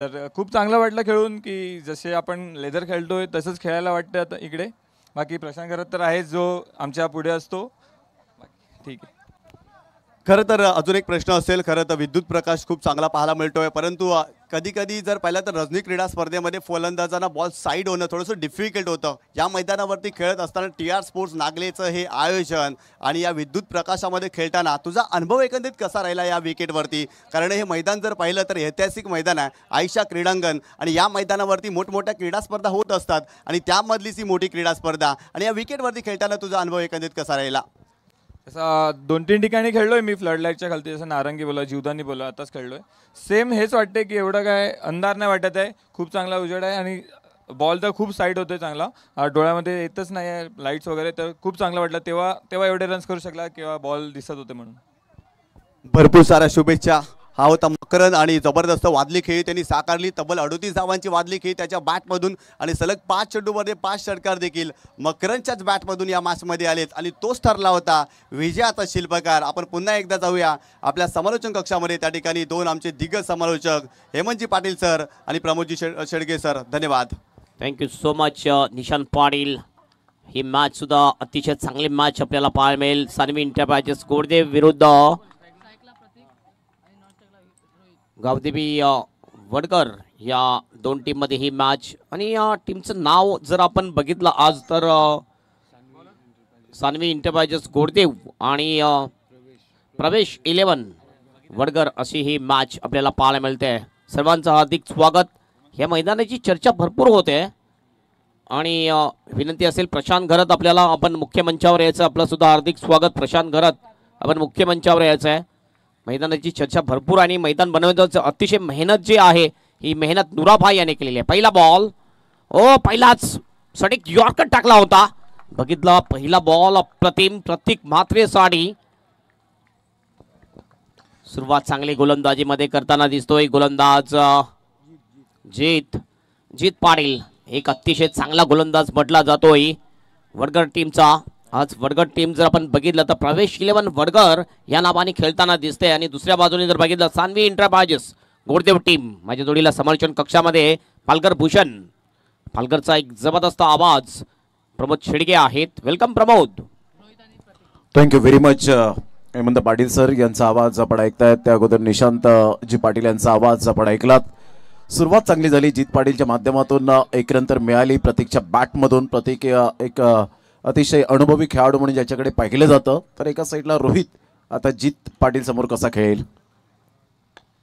तर खूप चांगलं वाटलं खेळून की जसे आपण लेदर खेळतोय तसंच खेळायला वाटतं आता इकडे. बाकी प्रशांत घरात तर आहेच जो आमच्या पुढे असतो. ठीक आहे. खरं तर अजून एक प्रश्न असेल. खरं तर विद्युत प्रकाश खूप चांगला पाहायला मिळतोय, परंतु कधी कधी जर पाहिलं तर रजनी क्रीडा स्पर्धेमध्ये फलंदाजांना बॉल साईड होणं थोडंसं डिफिकल्ट होतं. या मैदानावरती खेळत असताना TR स्पोर्ट्स नागलेचं हे आयोजन आणि या विद्युत प्रकाशामध्ये खेळताना तुझा अनुभव एकंदरीत कसा राहिला या विकेटवरती? कारण हे मैदान जर पाहिलं तर ऐतिहासिक मैदान आहे, आयशा क्रीडांगण, आणि या मैदानावरती मोठमोठ्या क्रीडा स्पर्धा होत असतात आणि त्यामधलीच ही मोठी क्रीडा स्पर्धा, आणि या विकेटवरती खेळताना तुझा अनुभव एकंदरीत कसा राहिला? असा 2-3 ठिकाणी खेळलोय मी फ्लड लाईटच्या खालती, जसं नारंगी बोला, जीवदानी बोला, आताच खेळलोय. सेम हेच वाटते की एवढं काय अंधार नाही वाटत आहे, खूप चांगला उजेड आहे आणि बॉल तर खूप साईड होतोय चांगला, डोळ्यामध्ये येतच नाही आहे लाईट्स वगैरे. तर खूप चांगलं वाटलं तेव्हा एवढे रन्स करू शकला किंवा बॉल दिसत होते म्हणून. भरपूर साऱ्या शुभेच्छा. हा होता मकरंद आणि जबरदस्त वादली खेळी त्यांनी साकारली. तब्बल 38 धावांची वादली खेळी त्याच्या बॅटमधून आणि सलग 5 चेंडूमध्ये 5 षटकार देखील मकरंदच्याच बॅटमधून या मॅचमध्ये आलेत आणि तोच ठरला होता विजयाचा शिल्पकार. आपण पुन्हा एकदा जाऊया आपल्या समालोचन कक्षामध्ये. त्या ठिकाणी दोन आमचे दिग्गज समालोचक हेमंतजी पाटील सर आणि प्रमोदजी शेडगे सर. धन्यवाद. Thank you so much Nishant Patil. ही मॅच सुद्धा अतिशय चांगली मॅच आपल्याला पाहायला मिळेल. सानवी एंटरप्राइजेस गोडदेव विरुद्ध गावदेवी वडकर या दोन टीम मध्ये ही मॅच. आणि या टीमचं नाव जर आपण बघितलं आज तर सानवी एंटरप्राइजेस गोडदेव आणि प्रवेश 11 वडकर अशी ही मॅच आपल्याला पाहायला मिळते. सर्वांचं हार्दिक स्वागत. या मैदानाची चर्चा भरपूर होते आणि विनंती असेल प्रशांत घरत आपल्याला आपण मुख्य मंचावर यायचं. आपलं सुद्धा हार्दिक स्वागत प्रशांत घरत. आपण मुख्य मंचावर यायचं आहे. मैदानाची चर्चा भरपूर आणि मैदान बनवण्याचं अतिशय मेहनत जी आहे ही मेहनत नुराभाई याने केलेली आहे. पहिला बॉल पहिलाच सटीक यॉर्कर टाकला होता. बघितला पहिला बॉल अप्रतिम. प्रतीक म्हात्रे साडी सुरुवात चांगली गोलंदाजीमध्ये करताना दिसतोय. गोलंदाज जीत पाटील एक अतिशय चांगला गोलंदाज म्हटला जातोय वडगर टीमचा. आज वडगर टीम जर आपण बघितलं तर प्रवेश 11 वडगर या नावाने खेळताना दिसते. आणि दुसऱ्या बाजूने जर बघितलं सानवी एंटरप्राइजेस गोडदेव टीम. माझ्या जोडीला समालोचन कक्षामध्ये पालकर भूषण. पालकरचा एक जबरदस्त आवाज प्रमोद शेडगे आहेत. Welcome Pramod. Thank you very much Hemant Patil sir यांचा आवाज आपण ऐकतायत. त्या अगोदर निशांत जी पाटील यांचा आवाज आपण ऐकलात. सुरुवात चांगली झाली जीत पाटीलच्या माध्यमातून. एक रन तर मिळाली प्रतीकच्या बॅटमधून. प्रतीक एक अतिशय अनुभवी खेळाडू म्हणून ज्याच्याकडे पाहिलं जातं. तर एका साईडला रोहित आता जीत पाटील समोर कसा खेळेल.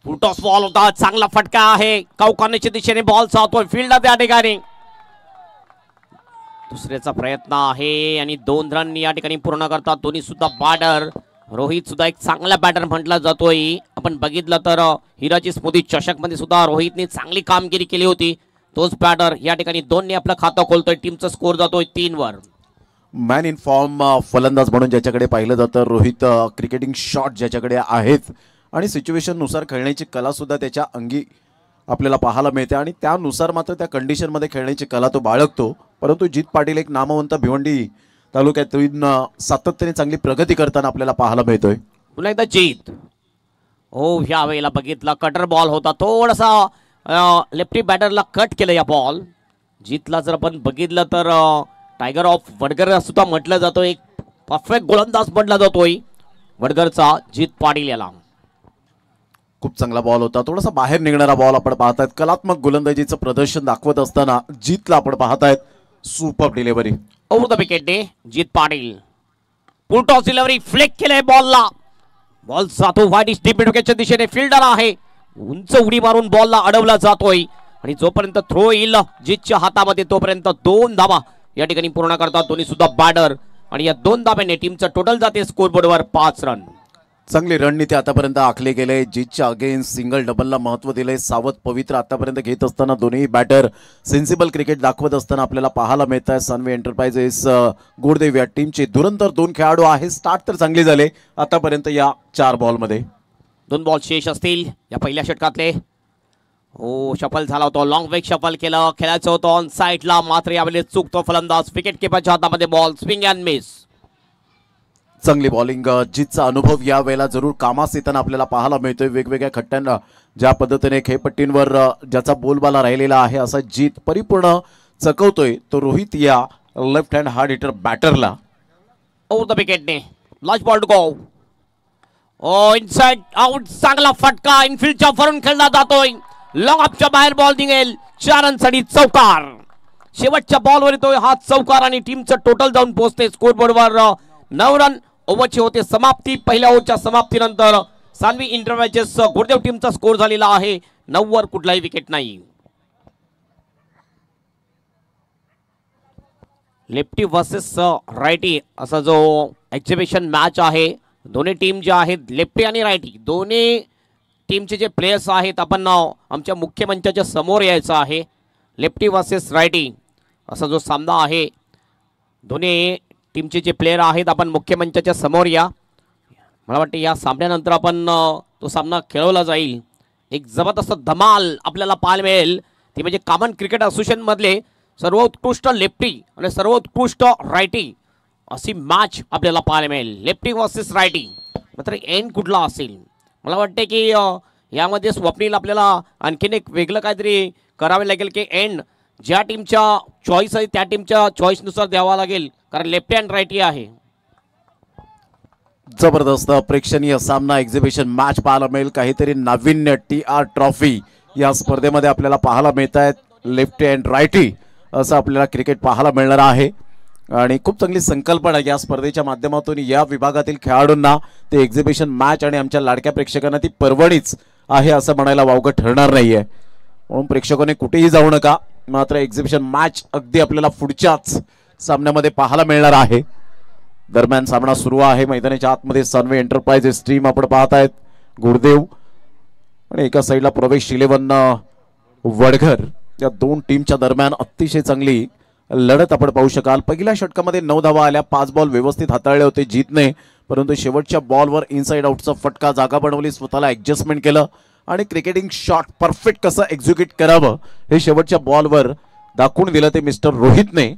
फुलटॉस बॉल होता. चांगला फटका आहे. कौकानेच्या दिशेने बॉल जातोय फील्डला त्या ठिकाणी. दुसऱ्याचा प्रयत्न आहे आणि 2 रन या ठिकाणी पूर्ण करतात दोन्ही सुद्धा बॅटर. रोहित सुद्धा एक चांगला बॅटर म्हटला जातोय. आपण बघितलं तर हिराची स्मृती चषक मध्ये सुद्धा रोहितने चांगली कामगिरी केली होती. तोच बॅटर या ठिकाणी 2 ने आपलं खातं खोलतोय. टीमचा स्कोर जातोय 3 वर. मॅन इन फॉर्म फलंदाज म्हणून ज्याच्याकडे पाहिलं जातं रोहित. क्रिकेटिंग शॉट ज्याच्याकडे आहेत आणि सिच्युएशन नुसार खेळण्याची कला सुद्धा त्याच्या अंगी आपल्याला पाहायला मिळते आणि त्यानुसार मात्र त्या कंडिशनमध्ये खेळण्याची कला तो बाळगतो. परंतु जीत पाटील एक नामवंत भिवंडी तालुक्यातून सातत्याने चांगली प्रगती करताना आपल्याला पाहायला मिळतोय. पुन्हा एकदा जीत. ह्या वेळेला बघितला कटर बॉल होता. थोडासा लेफ्टी बॅटरला कट केलं या बॉल. जीतला जर आपण बघितलं तर टायगर ऑफ वडगर सुद्धा म्हटलं जातो. एक परफेक्ट गोलंदाज म्हटला जातोय वडगरचा जीत पाटील याला. खूप चांगला बॉल होता. थोडासा बाहेर निघणारा बॉल आपण पाहतायत. कलात्मक गोलंदाजीचं प्रदर्शन दाखवत असताना जीतला आपण पाहतायत. Super delivery over the wicket डे जीत पाटील. फुलटॉस डिलिव्हरी फ्लेक केलंय बॉलला. बॉल जातो वाईट डीप विकेटच्या दिशेने. फिल्डर आहे उंच उडी मारून बॉलला अडवला जातोय आणि जोपर्यंत थ्रो येईल जीतच्या हातामध्ये तोपर्यंत 2 धावा या ठिकाणी पूर्ण करतात दोन्ही सुद्धा बॅटर. आणि या 2 धाब्याने टीमचं टोटल जाते स्कोरबोर्डवर 5 रन. चांगली रणनीती आतापर्यंत आखले गेले. जीतच्या अगेन्स्ट सिंगल डबलला महत्व दिले. सावध पवित्र आतापर्यंत घेत असताना दोन्ही बॅटर सेन्सिबल क्रिकेट दाखवत असताना आपल्याला पाहायला मिळत आहे. सानवी एंटरप्राइजेस गोडदेव या टीमचे धुरंधर 2 खेळाडू आहे. स्टार्ट तर चांगली झाले आतापर्यंत या 4 बॉलमध्ये. 2 बॉल शेष असतील या पहिल्या षटकातले. शफल झाला होता. लॉंग वेग शफल केलं. खेळायचं होतं ऑन साईडला मात्र यावेळी चुकतो फलंदाज. विकेट किपरच्या हातामध्ये बॉल. Swing and miss. चांगली बॉलिंग जीतचा अनुभव या वेळेला जरूर कामास येताना आपल्याला पाहायला मिळतोय. वेगवेगळ्या खट्ट्यांना ज्या पद्धतीने खेळपट्टींवर ज्याचा बोलबाला राहिलेला आहे असा जीत परिपूर्ण चकवतोय तो रोहित या लेफ्ट हँड हार्ड हिटर बॅटरला. ओव्हर द विकेटने last ball to go. Inside out, चांगला फटका इनफिल्डच्या वरून खेळला जातोय. लॉंग ऑफच्या बाहेर बॉल निघेल. 4 रनसाठी चौकार. शेवटच्या बॉलवर येतोय हा चौकार आणि टीमचं टोटल जाऊन पोहोचते स्कोरबोर्डवर 9 रन. ओव्हरची होते समाप्ती. पहिल्या ओव्हरच्या समाप्तीनंतर सानवी इंटरमॅचेस गुरदेव टीमचा स्कोर झालेला आहे 9 वर कुठलाही विकेट नाही. लेफ्टी वर्सेस रायटी असा जो एक्झिबिशन मॅच आहे. दोन्ही टीम जे आहेत लेफ्टी आणि रायटी दोन्ही टीमचे जे प्लेयर्स आहेत आपण आमच्या मुख्य मंचाच्या समोर यायचं आहे. लेफ्टी वर्सेस रायटी असा जो सामना आहे. दोन्ही टीमचे जे प्लेयर आहेत आपण मुख्य मंचाच्या समोर या. मला वाटतं या सामन्यानंतर आपण तो सामना खेळवला जाईल. एक जबरदस्त धमाल आपल्याला पाहायला मिळेल. ती म्हणजे कॉमन क्रिकेट असोसिएशनमधले सर्वोत्कृष्ट लेफ्टी आणि सर्वोत्कृष्ट रायटी अशी मॅच आपल्याला पाहायला मिळेल. Lefty versus righty. मात्र एंड कुठला असेल मला वाटते की यामध्ये स्वप्नील आपल्याला आणखीन एक वेगळं काहीतरी करावे लागेल की एंड ज्या टीमच्या चॉईस आहे त्या टीमच्या चॉईसनुसार द्यावा लागेल कारण लेफ्टी अँड रायटी आहे. जबरदस्त प्रेक्षणीय सामना एक्झिबिशन मॅच पाहायला मिळेल. काहीतरी नाविन्य TR ट्रॉफी या स्पर्धेमध्ये आपल्याला पाहायला मिळत आहेत. लेफ्टी अँड रायटी असं आपल्याला क्रिकेट पाहायला मिळणार आहे आणि खूप चांगली संकल्पना या स्पर्धेच्या माध्यमातून या विभागातील खेळाडूंना ते एक्झिबिशन मॅच आणि आमच्या लाडक्या प्रेक्षकांना ती पर्वणीच आहे असं म्हणायला वावगं ठरणार नाहीये. म्हणून प्रेक्षकांनी कुठेही जाऊ नका. मात्र एक्झिबिशन मॅच अगदी आपल्याला पुढच्याच सामन्यामध्ये पाहायला मिळणार आहे. दरम्यान सामना सुरू आहे. मैदानाच्या आतमध्ये सानवी एंटरप्राइजेस टीम आपण पाहत आहेत. गुरदेव आणि एका साईडला प्रवेश 11 वडघर या दोन टीमच्या दरम्यान अतिशय चांगली लढत आपण पाहू शकाल. पहिल्या षटकामध्ये 9 धावा आल्या. 5 बॉल व्यवस्थित हाताळले होते जीतने. परंतु शेवटच्या बॉलवर इनसाइड आउटचा फटका जागा बनवली. स्वतःला ऍडजस्टमेंट केलं आणि क्रिकेटिंग शॉट परफेक्ट कसं एक्झिक्यूट करावं हे शेवटच्या बॉलवर दाखवून दिलं ते मिस्टर रोहितने.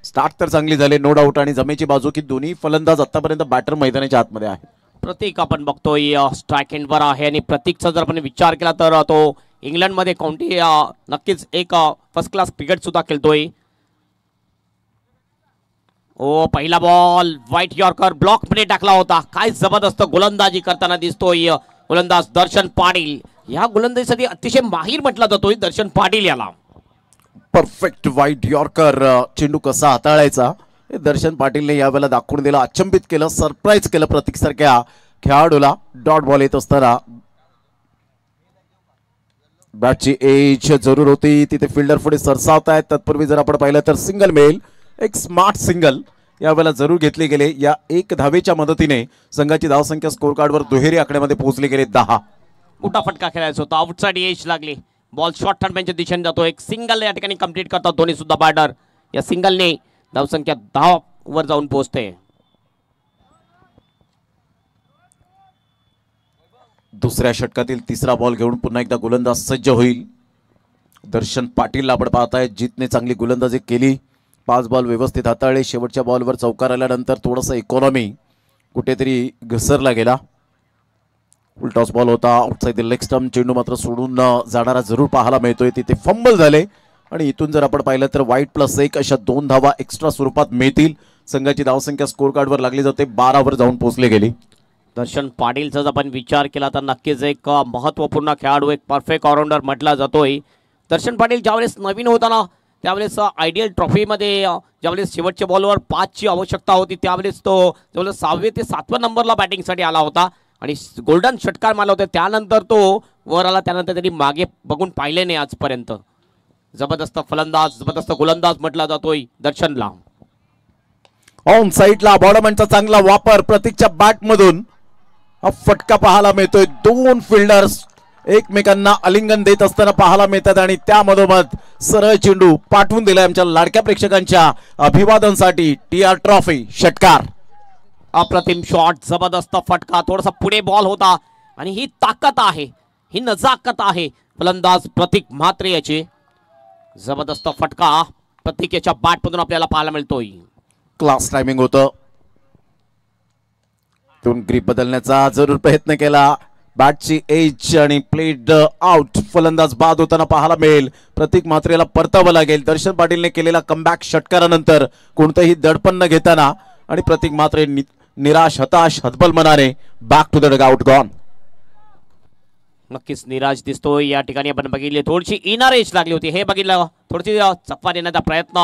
स्टार्ट तर चांगली झाली नो डाऊट आणि जमेची बाजू की दोन्ही फलंदाज आतापर्यंत बॅटर मैदानाच्या आतमध्ये आहे. प्रतीक आपण बघतोय स्ट्राइक एंडवर आहे आणि प्रतीकचा जर आपण विचार केला तर तो इंग्लंडमध्ये काउंटी नक्कीच एक फर्स्ट क्लास क्रिकेट सुद्धा खेळतोय. पहिला बॉल व्हाईट यॉर्कर ब्लॉक मध्ये टाकला होता. काय जबरदस्त गोलंदाजी करताना दिसतोय गोलंदाज दर्शन पाटील. या गोलंदाजीसाठी अतिशय माहीर म्हटला जातोय दर्शन पाटील याला. परफेक्ट व्हाईट यॉर्कर चेंडू कसा हाताळायचा हे दर्शन पाटीलने यावेळेला दाखवून दिलं. अचंबित केलं, सरप्राईज केलं प्रतीक सारख्या खेळाडूला. डॉट बॉल येत असताना बॅटची एज जरूर होती. तिथे फिल्डर पुढे सरसावत आहेत. तत्पूर्वी जर आपण पाहिलं तर सिंगल मिळेल. एक स्मार्ट सिंगल यावेळेला जरूर घेतले गेले. या 1 धावेच्या मदतीने संघाची धावसंख्या स्कोर कार्डवर दुहेरी आकड्यामध्ये पोहोचली गेले 10. मोठा फटका खेळायचा होता. आउटसाइड एज लागली. बॉल शॉर्ट टर्नच्या दिशेने जातो. एक सिंगल या ठिकाणी कंप्लीट करतात दोन्ही सुद्धा बॅटर. या सिंगलने धावसंख्या 10 वर जाऊन पोहोचते. दुसऱ्या षटकातील तिसरा बॉल घेऊन पुन्हा एकदा गोलंदाज सज्ज होईल. दर्शन पाटीलला आपण पाहताय. जीतने चांगली गोलंदाजी केली. 5 बॉल व्यवस्थित हाताळले. शेवटच्या बॉलवर चौकार आल्यानंतर थोडंसं इकॉनॉमी कुठेतरी घसरला गेला. उलटॉस बॉल होता. Outside leg stump. चेंडू मात्र सोडून जाणारा जरूर पाहायला मिळतोय. तिथे फंबल झाले आणि इथून जर आपण पाहिलं तर वाईट +1 अशा 2 धावा एक्स्ट्रा स्वरूपात मिळतील. संघाची धावसंख्या स्कोर कार्डवर लागली जाते. 12 वर जाऊन पोहोचले गेली. दर्शन पाटीलचा जर आपण विचार केला तर नक्कीच एक महत्त्वपूर्ण खेळाडू, एक परफेक्ट ऑलराऊंडर म्हटला जातोय. दर्शन पाटील ज्यावेळेस नवीन होता ना त्यावेळेस आयडियल ट्रॉफीमध्ये ज्यावेळेस शेवटच्या बॉलवर 5ची आवश्यकता होती त्यावेळेस तो ज्यावेळेस 6व्या ते 7व्या नंबरला बॅटिंगसाठी आला होता आणि गोल्डन षटकार मारला होता. त्यानंतर तो वर आला. त्यानंतर त्यांनी मागे बघून पाहिले नाही आजपर्यंत. जबरदस्त फलंदाज, जबरदस्त गोलंदाज म्हटला जातोय दर्शनला. ऑन साईडला बॉलमॅनचा चांगला वापर. प्रतीकच्या बॅटमधून हा फटका पाहायला मिळतोय. 2 फिल्डर्स एकमेकांना आलिंगन देत असताना पाहायला मिळतात आणि त्यामधोमध सरळ चेंडू पाठवून दिलाय आमच्या लाडक्या प्रेक्षकांच्या अभिवादनासाठी. TR ट्रॉफी षटकार. अप्रतिम शॉट, जबरदस्त फटका. थोडासा पुढे बॉल होता आणि ही ताकद आहे, ही नजाकत आहे फलंदाज प्रतीक म्हात्रे याची. जबरदस्त फटका प्रतीक याच्या बॅटमधून आपल्याला पाहायला मिळतोय. क्लास टायमिंग होतं. दोन ग्रीप बदलण्याचा जरूर प्रयत्न केला. बॅटची एज आणि प्लेड आउट. फलंदाज बाद होताना पाहायला मिळेल. प्रतीक म्हात्रेला परतावं लागेल. दर्शन पाटीलने केलेला कमबॅक षटकारानंतर कोणतंही दडपण न घेताना आणि प्रतीक म्हात्रे निराश, हताश, हतबल मनाने back to the dugout gone. नक्कीच निराश दिसतोय. या ठिकाणी आपण बघितले थोडीशी इनर एज लागली होती. हे बघितलं थोडीशी चकवा देण्याचा प्रयत्न,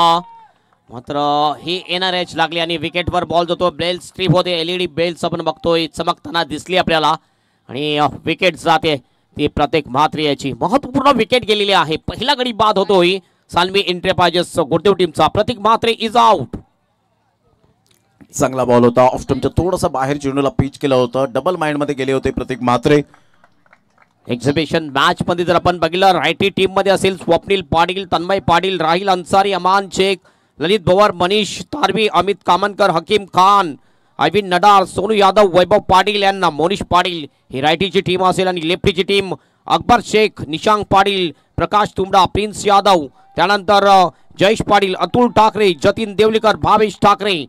मात्र ही एनआर एच लागली आणि विकेटवर बॉल जातो. बेल स्ट्रीप होते. एलईडी बेल्स आपण बघतोय चमकताना दिसली आपल्याला आणि विकेट जाते ती प्रतीक म्हात्रे याची. महत्वपूर्ण विकेट गेलेली आहे. पहिला गडी बाद होतोय सान्वी एंटरप्राइजेस गुडदेव टीमचा. प्रतीक म्हात्रे इज आउट. चांगला बॉल होता. ऑफ स्टंपच्या थोडासा बाहेर चेंडूला पिच केलं होतं. डबल माइंड मध्ये गेले होते प्रतीक म्हात्रे. एक्झिबिशन मॅच मध्ये जर आपण बघितलं रायटी टीम मध्ये असेल स्वप्नील पाटील, तन्मय पाटील, राहिल अन्सारी, अमान शेख, ललित भवर, मनीष तारवी, अमित कामनकर, हकीम खान, अविन नडार, सोनू यादव, वैभव पाटील यांना मोनिश पाटील ही रायटीची टीम असेल आणि लेफ्टीची टीम अकबर शेख, निशांक पाटील, प्रकाश तुंबडा, प्रिन्स यादव, त्यानंतर जयेश पाटील, अतुल ठाकरे, जतीन देवलीकर, भावेश ठाकरे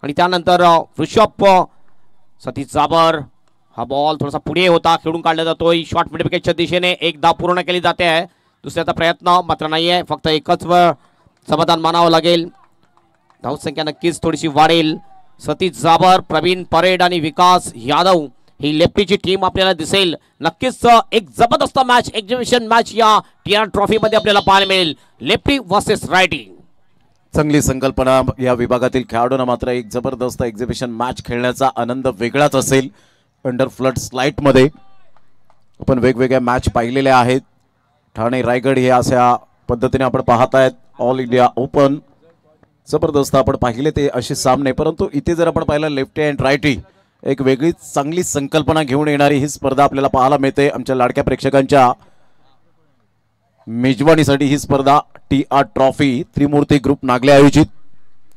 आणि त्यानंतर ऋषभ सतीश जाबर. हा बॉल थोडासा पुढे होता, खेळून काढला जातोय. शॉर्ट मिड विकेटच्या दिशेने एक धाव पूर्ण केली जाते आहे. दुसऱ्याचा प्रयत्न मात्र नाहीये. फक्त एकच समाधान मानावं लागेल. धावसंख्या नक्कीच थोडीशी वाढेल. सतीश जाबर, प्रवीण परेड आणि विकास यादव ही लेफ्टीची टीम आपल्याला दिसेल. नक्कीच एक जबरदस्त मॅच, एक्झिबिशन मॅच या टीआर ट्रॉफी मध्ये आपल्याला पाहायला मिळेल. Lefty versus righty. चांगली संकल्पना. या विभागातील खेळाडूंना मात्र एक जबरदस्त एक्झिबिशन मॅच खेळण्याचा आनंद वेगळाच असेल. अंडर फ्लड स्लाइट मध्ये आपण वेगवेगळ्या मॅच पाहिलेल्या आहेत. ठाणे रायगड हे अशा पद्धतीने आपण पाहत आहेत. ऑल इंडिया ओपन जबरदस्त आपण पाहिले ते असे सामने. परंतु इथे जर आपण पाहिलं लेफ्टी अँड रायटी एक वेगळीच चांगली संकल्पना घेऊन येणारी ही स्पर्धा आपल्याला पाहायला मिळते. आमच्या लाडक्या प्रेक्षकांच्या मेजवानीसाठी ही स्पर्धा टीआर ट्रॉफी त्रिमूर्ती ग्रुप नागले आयोजित.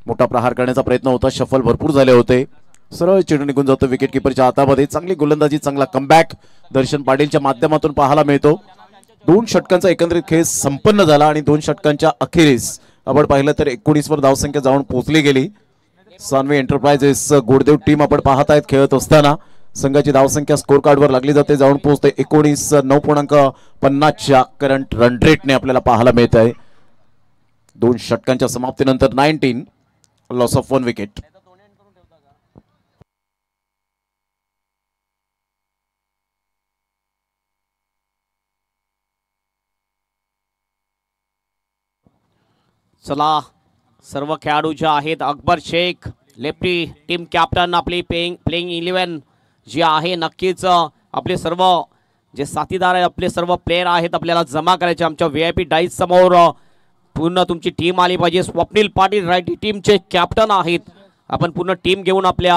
मोठा प्रहार करण्याचा प्रयत्न होता. शफल भरपूर झाले होते. सरळ चेंडू निघून जातो विकेट किपरच्या हातामध्ये. चांगली गोलंदाजी, चांगला कमबॅक दर्शन पाटीलच्या माध्यमातून पाहायला मिळतो. 2 षटकांचा एकंदरीत खेळ संपन्न झाला आणि 2 षटकांच्या अखेरीस आपण पाहिलं तर 19 वर धावसंख्या जाऊन पोहोचली गेली. सान्वी एंटरप्राइजेस गुडदेव टीम आपण पाहत आहेत खेळत असताना संघाची धावसंख्या स्कोर कार्डवर लागली जाते. जाऊन पोहोचते 19 9.50च्या करंट रन रेटने आपल्याला पाहायला मिळत आहे. 2 षटकांच्या समाप्तीनंतर 19 लॉस ऑफ 1 विकेट. चला सर्व खेळाडू जे आहेत, Akbar Shaikh lefty team captain, आपली प्लेइंग 11 जी आहे, नक्कीच आपले सर्व जे साथीदार आहे, आपले सर्व प्लेयर आहेत आपल्याला जमा करायचे. आमच्या VIP डाईस समोर पूर्ण तुमची टीम आली पाहिजे. स्वप्नील पाटील रायटी टीमचे कॅप्टन आहेत. आपण पूर्ण टीम घेऊन आपल्या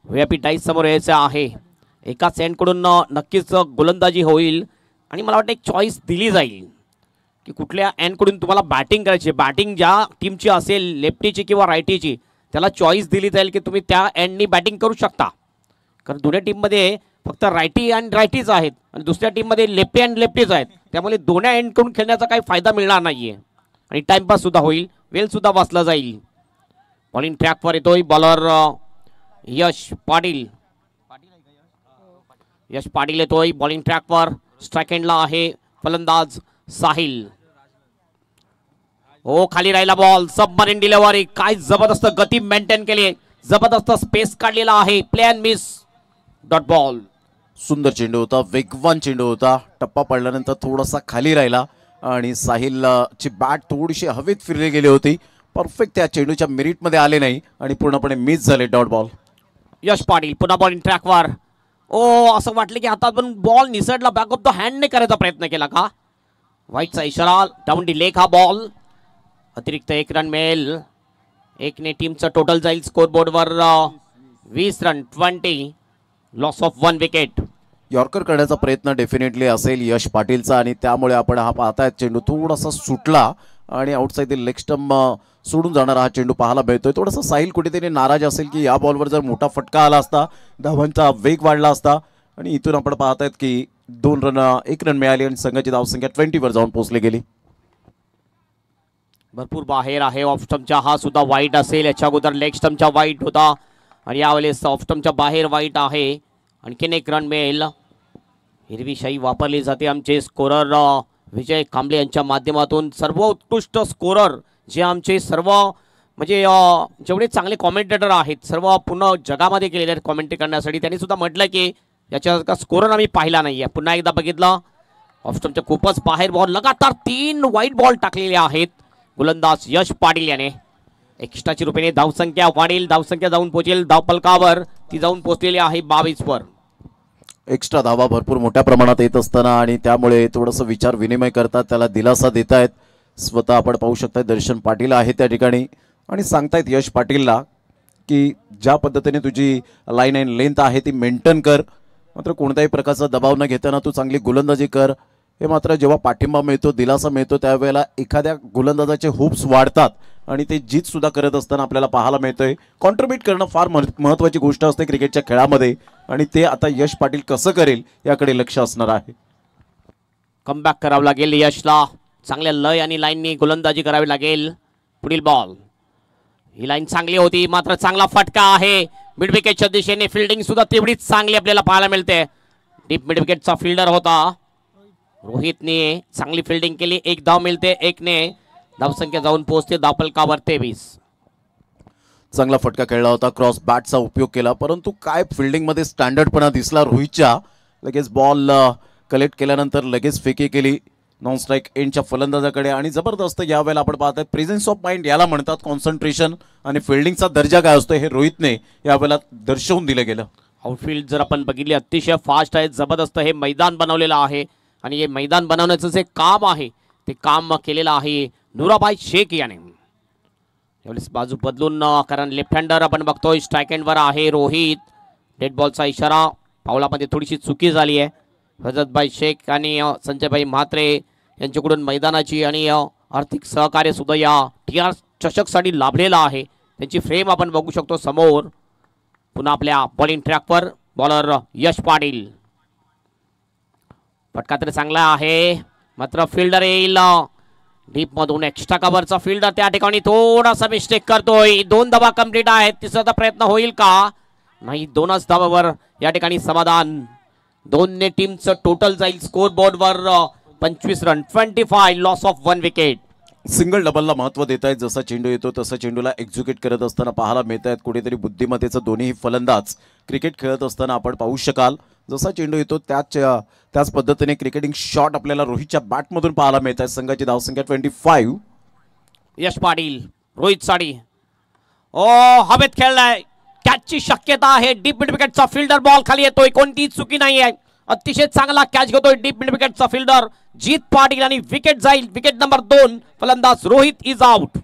VIP डाईस समोर यायचं आहे. एकाच एंडकडून नक्कीच गोलंदाजी होईल आणि मला वाटतं एक चॉईस दिली जाईल की कुठल्या एंडकडून तुम्हाला बॅटिंग करायची. बॅटिंग ज्या टीमची असेल लेफ्टीची किंवा रायटीची त्याला चॉईस दिली जाईल की तुम्ही त्या एंडनी बॅटिंग करू शकता. कारण दोन्ही टीममध्ये फक्त रायटी अँड रायटीज आहेत आणि दुसऱ्या टीममध्ये लेफ्टी अँड लेफ्टीज आहेत. त्यामुळे दोन्ही एंडकडून खेळण्याचा काही फायदा मिळणार नाहीये आणि टाइमपास सुद्धा होईल, वेल सुद्धा वाचला जाईल. बॉलिंग ट्रॅकवर येतोय बॉलर यश पाटील. यश पाटील येतोय बॉलिंग ट्रॅकवर. स्ट्राइक एंडला आहे फलंदाज साहिल. हो, खाली राहिला बॉल. Submarine delivery. काय जबरदस्त गती मेंटेन केली, जबरदस्त स्पेस काढलेला आहे. Play and miss, dot ball. सुंदर चेंडू होता, वेगवान चेंडू होता. टप्पा पडल्यानंतर थोडासा खाली राहिला आणि साहिलची बॅट थोडीशी हवेत फिरली गेली होती. परफेक्ट त्या चेंडूच्या मेरिटमध्ये आले नाही आणि पूर्णपणे मिस झाले. Dot ball. यश पाटील पुन्हा बॉलिंग ट्रॅकवर. ओ, असं वाटलं की आता पण बॉल निसटला. बॅक ऑफ द हँडने करायचा प्रयत्न केला का? व्हाईटचा इशारा. डाऊन डी लेग हा बॉल. अतिरिक्त 1 रन मिळेल. 1ने टीमचं टोटल जाईल स्कोरबोर्डवर 20 run 20. Loss of 1 wicket. Yorker करण्याचा प्रयत्न डेफिनेटली असेल यश पाटीलचा आणि त्यामुळे आपण हा पाहताय चेंडू थोडासा सुटला आणि आउटसाइड लेग स्टंप सोडून जाणारा हा चेंडू पाहायला मिळतोय. थोडासा साहिल कुठेतरी नाराज असेल की या बॉलवर जर मोठा फटका आला असता, धावांचा वेग वाढला असता आणि इथून आपण पाहतायत की 1 रन मिळाली आणि संघाची धावसंख्या 20 वर जाऊन पोहोचली गेली. भरपूर बाहेर आहे ऑफ स्टंपच्या. हा सुद्धा वाईट असेल. याच्या अगोदर लेग स्टंपच्या वाईट होता. आणि यावेळेस ऑफस्टमच्या बाहेर वाईट आहे. आणखीन एक रन मिळेल. हिरवी शाई वापरली जाते. आमचे स्कोरर विजय कांबळे यांच्या माध्यमातून सर्वोत्कृष्ट स्कोरर जे आमचे सर्व म्हणजे जेवढे चांगले कॉमेंटेटर आहेत सर्व पूर्ण जगामध्ये गेलेले आहेत कॉमेंट्री करण्यासाठी. त्यांनी सुद्धा म्हटलं की याच्या स्कोरर आम्ही पाहिला नाही आहे. पुन्हा एकदा बघितलं ऑफस्टमच्या खूपच बाहेर बॉल. लगातार 3 वाईट बॉल टाकलेले आहेत गोलंदाज यश पाटील याने. एक्स्ट्राच्या रूपाने धावसंख्या वाढेल. धावसंख्या जाऊन पोहोचेल धावफलकावर. ती जाऊन पोहोचलेली आहे 22 वर. एक्स्ट्रा धावा भरपूर मोठ्या प्रमाणात येत असताना आणि त्यामुळे थोडंसं विचार विनिमय करतात, त्याला दिलासा देत आहेत. स्वतः आपण पाहू शकता दर्शन पाटील आहे त्या ठिकाणी आणि सांगतायत यश पाटीलला की ज्या पद्धतीने तुझी लाईन अँड लेंथ आहे ती मेंटेन कर, मात्र कोणत्याही प्रकारचा दबाव न घेताना तू चांगली गोलंदाजी कर. हे मात्र जेव्हा पाठिंबा मिळतो, दिलासा मिळतो, त्यावेळेला एखाद्या गोलंदाजाचे होप्स वाढतात आणि ते जीत सुद्धा करत असताना आपल्याला पाहायला मिळतंय. कॉन्ट्रीब्यूट करणं फार महत्त्वाची गोष्ट असते क्रिकेटच्या खेळामध्ये आणि ते आता यश पाटील कसं करेल याकडे लक्ष असणार आहे. कमबॅक करावं लागेल यशला. चांगल्या लय आणि लाईननी गोलंदाजी करावी लागेल. पुढील बॉल. ही लाईन चांगली होती मात्र चांगला फटका आहे. मिड विकेटच्या दिशेने फिल्डिंग सुद्धा तेवढीच चांगली आपल्याला पाहायला मिळते. डीप मिड विकेटचा फिल्डर होता रोहितने चांगली फिल्डिंग केली. 1 धाव मिळते. 1 ने धावसंख्या जाऊन पोहोचते धावफलकावर 23. चांगला फटका खेळला होता. क्रॉस बॅटचा उपयोग केला परंतु काय फिल्डिंगमध्ये स्टँडर्डपणा दिसला रोहितच्या. लगेच बॉल कलेक्ट केल्यानंतर लगेच फेकी केली नॉन स्ट्राईक एंडच्या फलंदाजाकडे आणि जबरदस्त यावेळेला आपण पाहतोय प्रेझेन्स ऑफ माइंड याला म्हणतात. कॉन्सन्ट्रेशन आणि फिल्डिंगचा दर्जा काय असतो हे रोहितने यावेळेला दर्शवून दिलं गेलं. आउटफील्ड जर आपण बघितली अतिशय फास्ट आहे. जबरदस्त हे मैदान बनवलेलं आहे आणि हे मैदान बनवण्याचं जे काम आहे ते काम केलेलं आहे नुराबाई शेख याने. यावेळेस बाजू बदलून कारण लेफ्ट हँडर आपण बघतोय. स्ट्राईक एंडवर आहे रोहित. डेड बॉलचा इशारा. पावलामध्ये थोडीशी चुकी झाली आहे. रजतभाई शेख आणि संजयभाई म्हात्रे यांच्याकडून मैदानाची आणि आर्थिक सहकार्य सुद्धा या TR चषकसाठी लाभलेला आहे. त्यांची फ्रेम आपण बघू शकतो समोर. पुन्हा आपल्या बॉलिंग ट्रॅकवर बॉलर यश पाटील. फटका तर चांगला आहे मात्र फिल्डर येईल डीप मधून. एक्स्ट्रा कव्हरचा फिल्डर त्या ठिकाणी थोडासा मिस्टेक करतोय. 2 धावा कंप्लीट आहेत. तिसरा प्रयत्न होईल का? नाही. 2च धावावर या ठिकाणी समाधान. 2 ने टीमचं टोटल जाईल स्कोर बोर्डवर 25 run. 25 loss of 1 wicket. Single डबलला महत्त्व देत आहेत. जसा चेंडू येतो तसं चेंडूला एक्झिक्यूट करत असताना पाहायला मिळत आहेत कुठेतरी बुद्धिमत्तेचं दोन्ही फलंदाज क्रिकेट खेळत असताना आपण पाहू शकाल. जसा चेंडू येतो त्याच पद्धतीने क्रिकेटिंग शॉट आपल्याला रोहितच्या बॅटमधून पाहायला मिळत आहेत. संघाची धावसंख्या 25. यश पाटील रोहित साडी हवेत खेळलाय. कॅचची शक्यता आहे. डीप मिड विकेटचा फिल्डर बॉल खाली येतोय. कोणती चुकी नाही आहे. अतिशय चांगला कॅच घेतोय डीप मिड विकेटचा फिल्डर जीत पाटील आणि विकेट जाईल. Wicket number 2. फलंदाज रोहित इज आउट.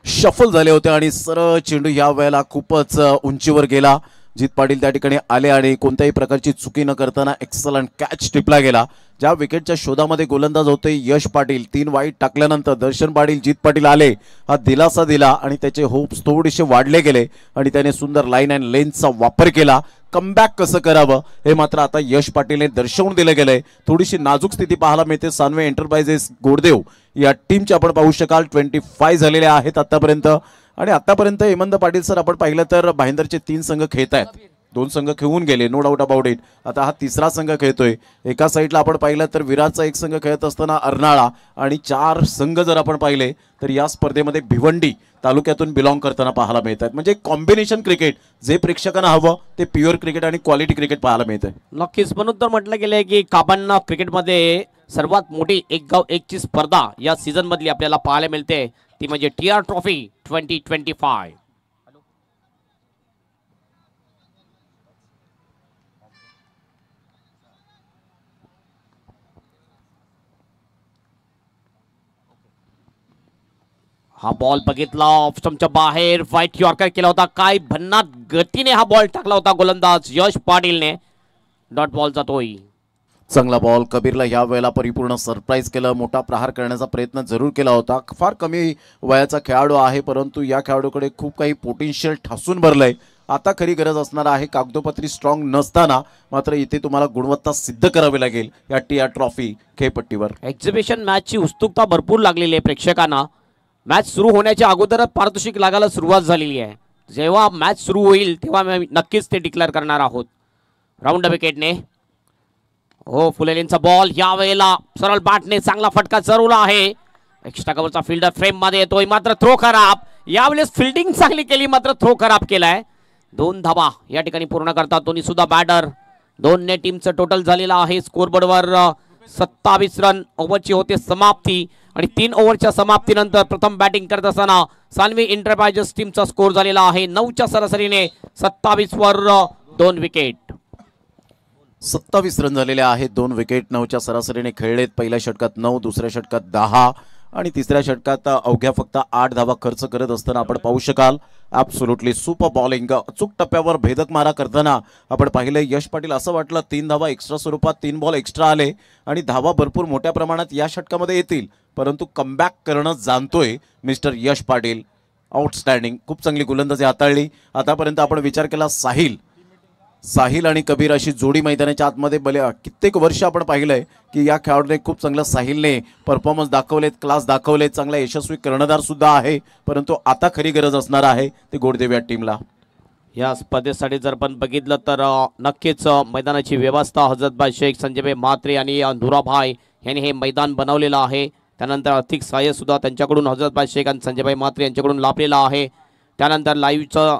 शफल झाले होते आणि सरळ चेंडू या वेळेला खूपच उंचीवर गेला. जीत पाटील त्या ठिकाणी आले आणि कोणत्याही प्रकारची चुकी न करताना एक्सलंट कॅच टिपला गेला. ज्या विकेटच्या शोधामध्ये गोलंदाज होते यश पाटील 3 वाईट टाकल्यानंतर दर्शन पाटील जीत पाटील आले. हा दिलासा दिला आणि त्याचे होप्स थोडेसे वाढले गेले आणि त्याने सुंदर लाईन अँड लेन्थचा वापर केला. कमबॅक कसं करावं हे मात्र आता यश पाटीलने दर्शवून दिलं गेलंय. थोडीशी नाजूक स्थिती पाहायला मिळते. सानवे एंटरप्राइजेस गोरदेव या टीमचे आपण पाहू शकाल 25 झालेले आहेत आतापर्यंत आणि आतापर्यंत हेमंत पाटील सर आपण पाहिलं तर भाईंदरचे 3 संघ खेळत आहेत. 2 संघ खेळून गेले नो डाऊट अबाउट इट. आता हा 3रा संघ खेळतोय. एका साईडला आपण पाहिलं तर विराटचा 1 संघ खेळत असताना अर्नाळा आणि 4 संघ जर आपण पाहिले तर या स्पर्धेमध्ये भिवंडी तालुक्यातून बिलॉंग करताना पाहायला मिळतात. म्हणजे कॉम्बिनेशन क्रिकेट जे प्रेक्षकांना हवं ते प्युअर क्रिकेट आणि क्वालिटी क्रिकेट पाहायला मिळतंय. नक्कीच. म्हणून तर म्हटलं गेलंय की काबांना क्रिकेटमध्ये सर्वात मोठी एक गाव एकची स्पर्धा या सीझन मधली आपल्याला पाहायला मिळते. ती म्हणजे TR ट्रॉफी 2025. हा बॉल बघितला ऑफ स्टंपच्या बाहेर व्हाईट यॉर्कर केला होता. काय भन्नाट गतीने हा बॉल टाकला होता गोलंदाज यश पाटीलने. डॉट बॉल जातोय. चांगला बॉल. कबीरला या वेळेला परिपूर्ण सरप्राईज केलं. मोठा प्रहार करण्याचा प्रयत्न जरूर केला होता. फार कमी वयाचा खेळाडू आहे परंतु या खेळाडूकडे खूप काही पोटेन्शियल ठासून भरलंय. आता खरी गरज असणार आहे कागदोपत्री स्ट्रॉंग नसताना मात्र इथे तुम्हाला गुणवत्ता सिद्ध करावी लागेल या TR ट्रॉफी खेळपट्टीवर. एक्झिबिशन मॅचची उत्सुकता भरपूर लागलेली आहे प्रेक्षकांना मॅच सुरू होण्याच्या अगोदरच पारितोषिक लागायला सुरुवात झालेली आहे. जेव्हा मॅच सुरू होईल तेव्हा आम्ही नक्कीच ते डिक्लेअर करणार आहोत. राऊंड विकेटने हो फुलेलींचा बॉल यावेळेला सरळ बॅटने चांगला फटका जरवला आहे. एक्स्ट्रा कव्हरचा फिल्डर फ्रेम मध्ये येतोय मात्र थ्रो खराब. यावेळेस फिल्डिंग चांगली केली मात्र थ्रो खराब केलाय. 2 धावा या ठिकाणी पूर्ण करतात दोन्ही सुद्धा बॅटर. 2 टीमचं टोटल झालेलं आहे स्कोरबोर्डवर 27 रन. ओव्हरची होते समाप्ती आणि 3 ओव्हरच्या समाप्तीनंतर प्रथम बॅटिंग करत असताना सान्वी एंटरप्राइजेस टीमचा स्कोर झालेला आहे 9च्या सरासरीने 27 वर 2 विकेट. 27 रन झालेले आहेत. 2 विकेट 9च्या सरासरीने खेळलेत. पहिल्या षटकात 9, दुसऱ्या षटकात 10 आणि तिसऱ्या षटकात अवघ्या फक्त 8 धावा खर्च करत असताना आपण पाहू शकाल ॲब्सोल्युटली सुपर बॉलिंग. अचूक टप्प्यावर भेदक मारा करताना आपण पाहिले यश पाटील असं वाटलं 3 धावा एक्स्ट्रा स्वरूपात 3 बॉल एक्स्ट्रा आले आणि धावा भरपूर मोठ्या प्रमाणात या षटकामध्ये येतील, परंतु कमबॅक करणं जाणतोय मिस्टर यश पाटील. आउटस्टँडिंग खूप चांगली गोलंदाजी हाताळली. आतापर्यंत आपण विचार केला साहिल आणि कबीर अशी जोडी मैदानाच्या आतमध्ये कित्येक वर्ष आपण पाहिलंय की या खेळाडूने खूप चांगलं साहिलने परफॉर्मन्स दाखवलेत, क्लास दाखवलेत, चांगला यशस्वी कर्णधार सुद्धा आहे. परंतु आता खरी गरज असणार आहे ते गोडदेव या टीमला. या स्पर्धेसाठी जर पण बघितलं तर नक्कीच मैदानाची व्यवस्था हजरतभाई शेख, संजयभाई म्हात्रे आणि धुराभाई यांनी हे मैदान बनवलेलं आहे. त्यानंतर आर्थिक सहाय्य सुद्धा त्यांच्याकडून हजरतभाई शेख आणि संजयभाई म्हात्रे यांच्याकडून लाभलेला आहे. त्यानंतर लाईव्हचा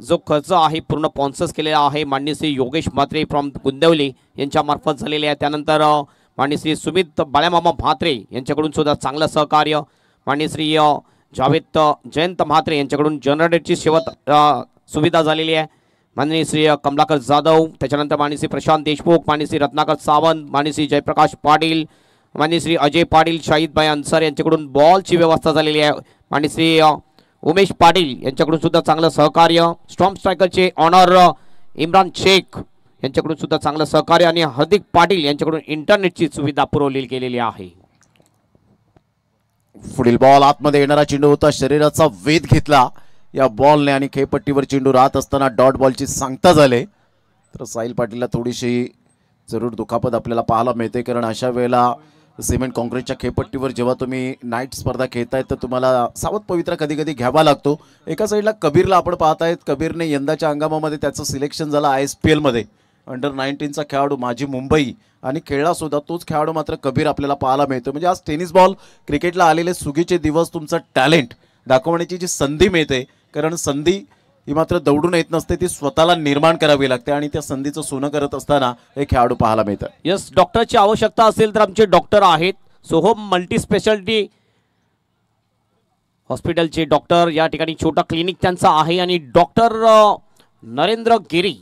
जो खर्च आहे पूर्ण स्पॉन्सर्स केलेला आहे माननीय श्री योगेश म्हात्रे फ्रॉम गुंदेवली यांच्या मार्फत झालेले आहे. त्यानंतर माननीय श्री सुमित बाळ्यामामा म्हात्रे यांच्याकडून सुद्धा चांगलं सहकार्य. माननीय श्री जावेद जयंत म्हात्रे यांच्याकडून जनरेटरची सेवा सुविधा झालेली आहे. माननीय श्री कमलाकर जाधव, त्याच्यानंतर माननीय श्री प्रशांत देशमुख, माननीय श्री रत्नाकर सावंत, माननीय श्री जयप्रकाश पाटील, माननीय श्री अजय पाटील, शाहिदभाई अन्सार यांच्याकडून बॉलची व्यवस्था झालेली आहे. माननीय श्री उमेश पाटील यांच्याकडून सुद्धा चांगलं सहकार्य. स्टॉर्म स्ट्रायकरचे ऑनर इम्रान शेख यांच्याकडून सुद्धा चांगलं सहकार्य आणि हार्दिक पाटील यांच्याकडून इंटरनेटची सुविधा पुरवली गेलेली आहे. पुढील बॉल आतमध्ये येणारा चेंडू होता, शरीराचा वेध घेतला या बॉलने आणि खेळपट्टीवर चेंडू राहत असताना डॉट बॉलची सांगता झाले. तर साहिल पाटीलला थोडीशी जरूर दुखापत आपल्याला पाहायला मिळते, कारण अशा वेळेला सिमेंट कॉन्क्रीटच्या खेळपट्टीवर जेव्हा तुम्ही नाईट स्पर्धा खेळतायत तर तुम्हाला सावध पवित्रा कधी कधी घ्यावा लागतो. एका साईडला कबीरला आपण पाहतायत, कबीरने यंदाच्या हंगामामध्ये त्याचं सिलेक्शन झालं ISPL मध्ये. अंडर 19चा खेळाडू, माझी मुंबई आणि खेळला सुद्धा तोच खेळाडू मात्र कबीर आपल्याला पाहायला मिळतो. म्हणजे आज टेनिस बॉल क्रिकेटला आलेले सुगीचे दिवस, तुमचं टॅलेंट दाखवण्याची जी संधी मिळते, कारण संधी ही मात्र दौडून येत नसते, ती स्वतःला निर्माण करावी लागते आणि त्या संधीचं सोनं करत असताना हे खेळाडू पाहायला मिळतात. यस, डॉक्टरची आवश्यकता असेल तर आमचे डॉक्टर आहेत. सोहम मल्टी स्पेशालिटी हॉस्पिटलचे डॉक्टर या ठिकाणी छोटा क्लिनिक त्यांचा आहे. आणि डॉक्टर नरेंद्र गिरी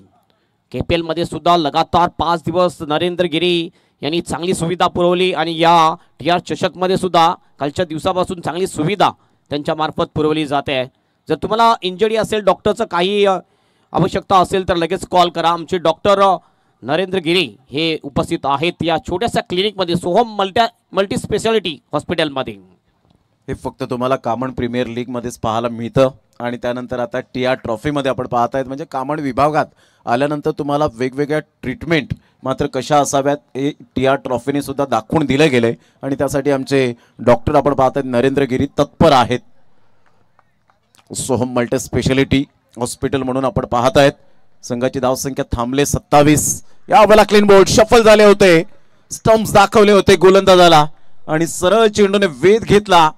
KPL मध्ये सुद्धा लगातार 5 दिवस नरेंद्र गिरी यांनी चांगली सुविधा पुरवली आणि या TR चषकमध्ये सुद्धा कालच्या दिवसापासून चांगली सुविधा त्यांच्या मार्फत पुरवली जाते. जर तुम्हाला इंजरी असेल, डॉक्टरचं काही आवश्यकता असेल तर लगेच कॉल करा. आमचे डॉक्टर नरेंद्र गिरी हे उपस्थित आहेत या छोट्याशा क्लिनिकमध्ये, सोहम मल्टी स्पेशालिटी हॉस्पिटलमध्ये. हे फक्त तुम्हाला कामन प्रीमियर लीगमध्येच पाहायला मिळतं आणि त्यानंतर आता TR ट्रॉफीमध्ये आपण पाहतायत. म्हणजे कामन विभागात आल्यानंतर तुम्हाला वेगवेगळ्या ट्रीटमेंट मात्र कशा असाव्यात हे TR ट्रॉफीने सुद्धा दाखवून दिलं गेलंय आणि त्यासाठी आमचे डॉक्टर आपण पाहतायत नरेंद्र गिरी तत्पर आहेत. सोहम मल्टी स्पेशालिटी हॉस्पिटल म्हणून आपण पाहत आहेत. संघाची धावसंख्या थांबले 27. यावेळेला क्लीन बोल्ड शफल झाले होते, स्टंप्स दाखवले होते गोलंदाजाला आणि सरळ चेंडूने वेध घेतला